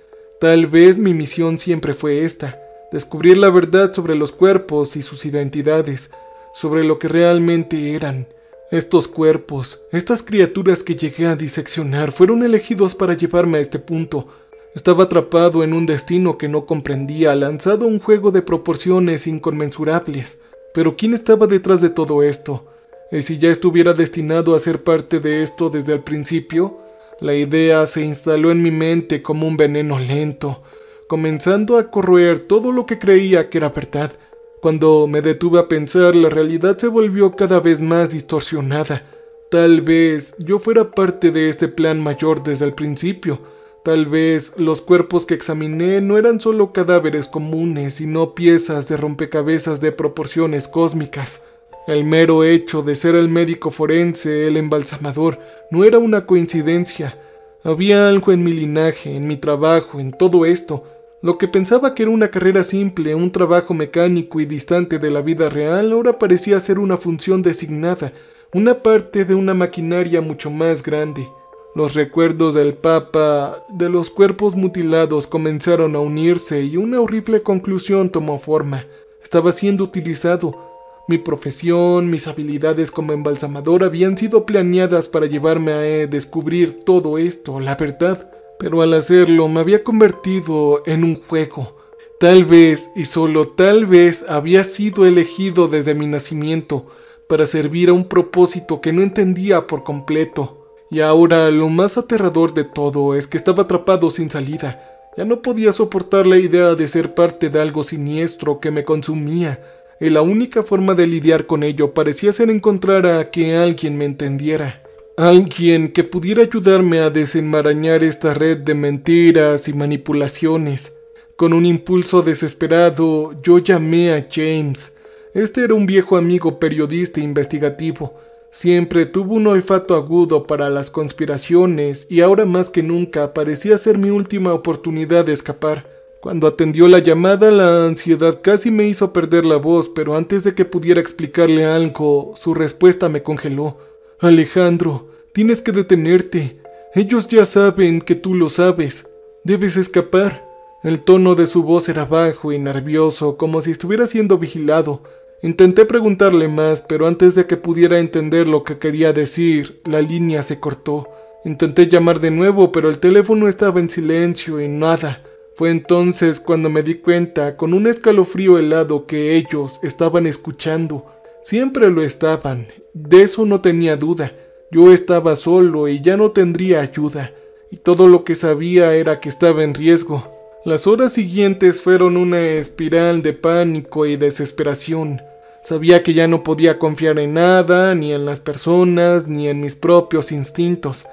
Tal vez mi misión siempre fue esta: descubrir la verdad sobre los cuerpos y sus identidades, sobre lo que realmente eran. Estos cuerpos, estas criaturas que llegué a diseccionar, fueron elegidos para llevarme a este punto. Estaba atrapado en un destino que no comprendía, lanzado a un juego de proporciones inconmensurables. Pero ¿quién estaba detrás de todo esto? ¿Y si ya estuviera destinado a ser parte de esto desde el principio? La idea se instaló en mi mente como un veneno lento, comenzando a corroer todo lo que creía que era verdad. Cuando me detuve a pensar, la realidad se volvió cada vez más distorsionada. Tal vez yo fuera parte de este plan mayor desde el principio. Tal vez los cuerpos que examiné no eran solo cadáveres comunes, sino piezas de rompecabezas de proporciones cósmicas. El mero hecho de ser el médico forense, el embalsamador, no era una coincidencia. Había algo en mi linaje, en mi trabajo, en todo esto. Lo que pensaba que era una carrera simple, un trabajo mecánico y distante de la vida real, ahora parecía ser una función designada, una parte de una maquinaria mucho más grande. Los recuerdos del Papa, de los cuerpos mutilados, comenzaron a unirse y una horrible conclusión tomó forma. Estaba siendo utilizado. Mi profesión, mis habilidades como embalsamador habían sido planeadas para llevarme a descubrir todo esto, la verdad. Pero al hacerlo me había convertido en un juego. Tal vez, y solo tal vez, había sido elegido desde mi nacimiento para servir a un propósito que no entendía por completo. Y ahora lo más aterrador de todo es que estaba atrapado sin salida. Ya no podía soportar la idea de ser parte de algo siniestro que me consumía. Y la única forma de lidiar con ello parecía ser encontrar a que alguien me entendiera. Alguien que pudiera ayudarme a desenmarañar esta red de mentiras y manipulaciones. Con un impulso desesperado, yo llamé a James. Este era un viejo amigo periodista investigativo. Siempre tuvo un olfato agudo para las conspiraciones y ahora más que nunca parecía ser mi última oportunidad de escapar. Cuando atendió la llamada, la ansiedad casi me hizo perder la voz, pero antes de que pudiera explicarle algo, su respuesta me congeló. Alejandro, tienes que detenerte. Ellos ya saben que tú lo sabes. Debes escapar. El tono de su voz era bajo y nervioso, como si estuviera siendo vigilado. Intenté preguntarle más, pero antes de que pudiera entender lo que quería decir, la línea se cortó. Intenté llamar de nuevo, pero el teléfono estaba en silencio y nada. Fue entonces cuando me di cuenta, con un escalofrío helado, que ellos estaban escuchando. Siempre lo estaban, de eso no tenía duda. Yo estaba solo y ya no tendría ayuda, y todo lo que sabía era que estaba en riesgo. Las horas siguientes fueron una espiral de pánico y desesperación. Sabía que ya no podía confiar en nada, ni en las personas, ni en mis propios instintos.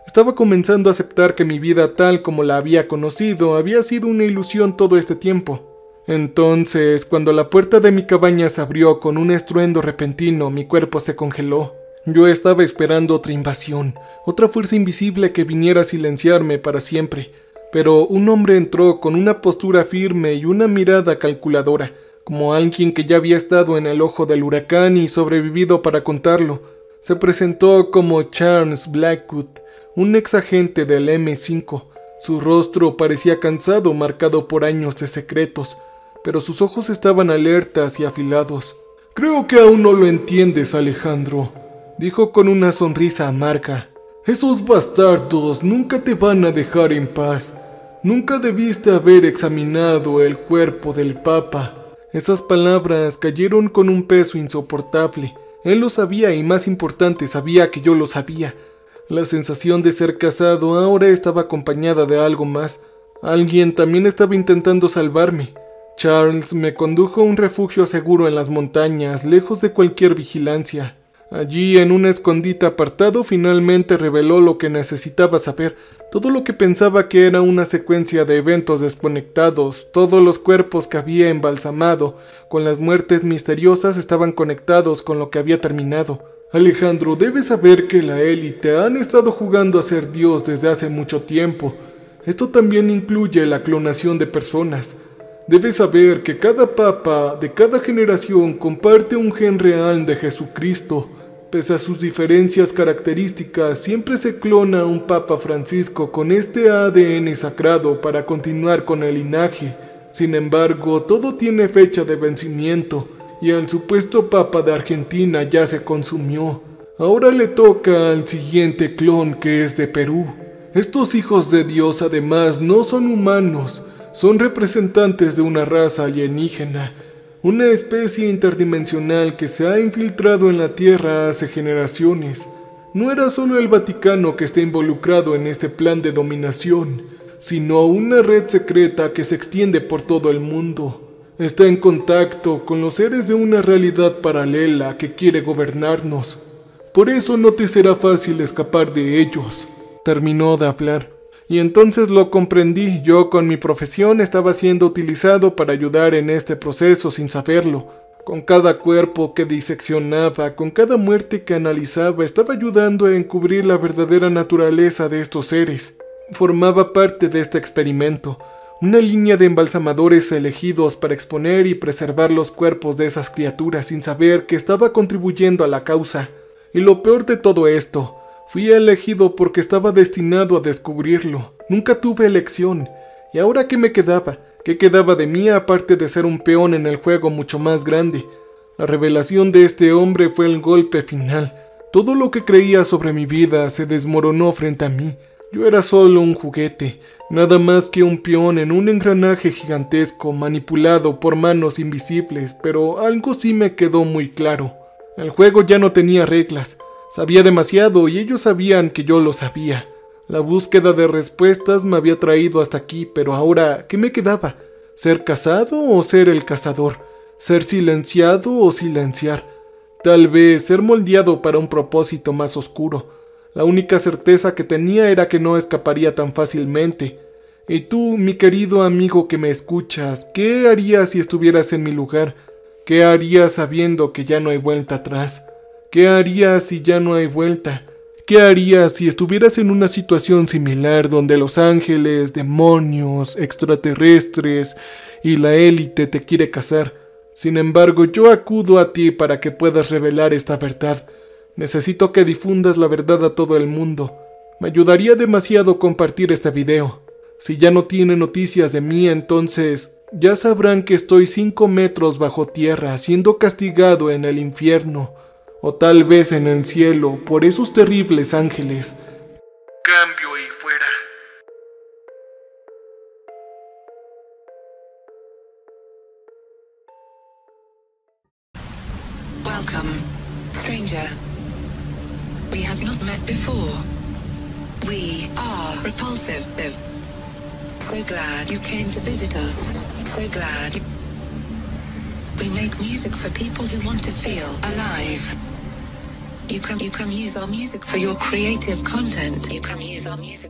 Estaba comenzando a aceptar que mi vida tal como la había conocido había sido una ilusión todo este tiempo. Entonces, cuando la puerta de mi cabaña se abrió con un estruendo repentino, mi cuerpo se congeló. Yo estaba esperando otra invasión, otra fuerza invisible que viniera a silenciarme para siempre. Pero un hombre entró con una postura firme y una mirada calculadora, como alguien que ya había estado en el ojo del huracán y sobrevivido para contarlo. Se presentó como Charles Blackwood, un ex agente del M5. Su rostro parecía cansado, marcado por años de secretos, pero sus ojos estaban alertas y afilados. «Creo que aún no lo entiendes, Alejandro», dijo con una sonrisa amarga. «Esos bastardos nunca te van a dejar en paz. Nunca debiste haber examinado el cuerpo del Papa». Esas palabras cayeron con un peso insoportable. Él lo sabía y, más importante, sabía que yo lo sabía. La sensación de ser casado ahora estaba acompañada de algo más. Alguien también estaba intentando salvarme. Charles me condujo a un refugio seguro en las montañas, lejos de cualquier vigilancia. Allí, en un escondite apartado, finalmente reveló lo que necesitaba saber, todo lo que pensaba que era una secuencia de eventos desconectados. Todos los cuerpos que había embalsamado, con las muertes misteriosas, estaban conectados con lo que había terminado. Alejandro, debes saber que la élite han estado jugando a ser Dios desde hace mucho tiempo. Esto también incluye la clonación de personas. Debes saber que cada papa de cada generación comparte un gen real de Jesucristo. Pese a sus diferencias características, siempre se clona un Papa Francisco con este ADN sacrado para continuar con el linaje. Sin embargo, todo tiene fecha de vencimiento, y el supuesto Papa de Argentina ya se consumió. Ahora le toca al siguiente clon, que es de Perú. Estos hijos de Dios además no son humanos, son representantes de una raza alienígena, una especie interdimensional que se ha infiltrado en la Tierra hace generaciones. No era solo el Vaticano que está involucrado en este plan de dominación, sino una red secreta que se extiende por todo el mundo. Está en contacto con los seres de una realidad paralela que quiere gobernarnos. Por eso no te será fácil escapar de ellos. Terminó de hablar. Y entonces lo comprendí. Yo con mi profesión estaba siendo utilizado para ayudar en este proceso sin saberlo. Con cada cuerpo que diseccionaba, con cada muerte que analizaba, estaba ayudando a encubrir la verdadera naturaleza de estos seres. Formaba parte de este experimento, una línea de embalsamadores elegidos para exponer y preservar los cuerpos de esas criaturas sin saber que estaba contribuyendo a la causa. Y lo peor de todo esto, fui elegido porque estaba destinado a descubrirlo. Nunca tuve elección. ¿Y ahora qué me quedaba? ¿Qué quedaba de mí aparte de ser un peón en el juego mucho más grande? La revelación de este hombre fue el golpe final. Todo lo que creía sobre mi vida se desmoronó frente a mí. Yo era solo un juguete, nada más que un peón en un engranaje gigantesco manipulado por manos invisibles, pero algo sí me quedó muy claro. El juego ya no tenía reglas. Sabía demasiado y ellos sabían que yo lo sabía. La búsqueda de respuestas me había traído hasta aquí, pero ahora, ¿qué me quedaba? ¿Ser cazado o ser el cazador? ¿Ser silenciado o silenciar? Tal vez ser moldeado para un propósito más oscuro. La única certeza que tenía era que no escaparía tan fácilmente. Y tú, mi querido amigo que me escuchas, ¿qué harías si estuvieras en mi lugar? ¿Qué harías sabiendo que ya no hay vuelta atrás? ¿Qué harías si ya no hay vuelta? ¿Qué harías si estuvieras en una situación similar donde los ángeles, demonios, extraterrestres y la élite te quiere cazar? Sin embargo, yo acudo a ti para que puedas revelar esta verdad. Necesito que difundas la verdad a todo el mundo. Me ayudaría demasiado compartir este video. Si ya no tienen noticias de mí, entonces ya sabrán que estoy 5 metros bajo tierra, siendo castigado en el infierno. O tal vez en el cielo, por esos terribles ángeles. Cambio y fuera. Welcome, stranger. We have not met before. We are repulsive. So glad you came to visit us. So glad. We make music for people who want to feel alive. You can use our music for your creative content. You can use our music.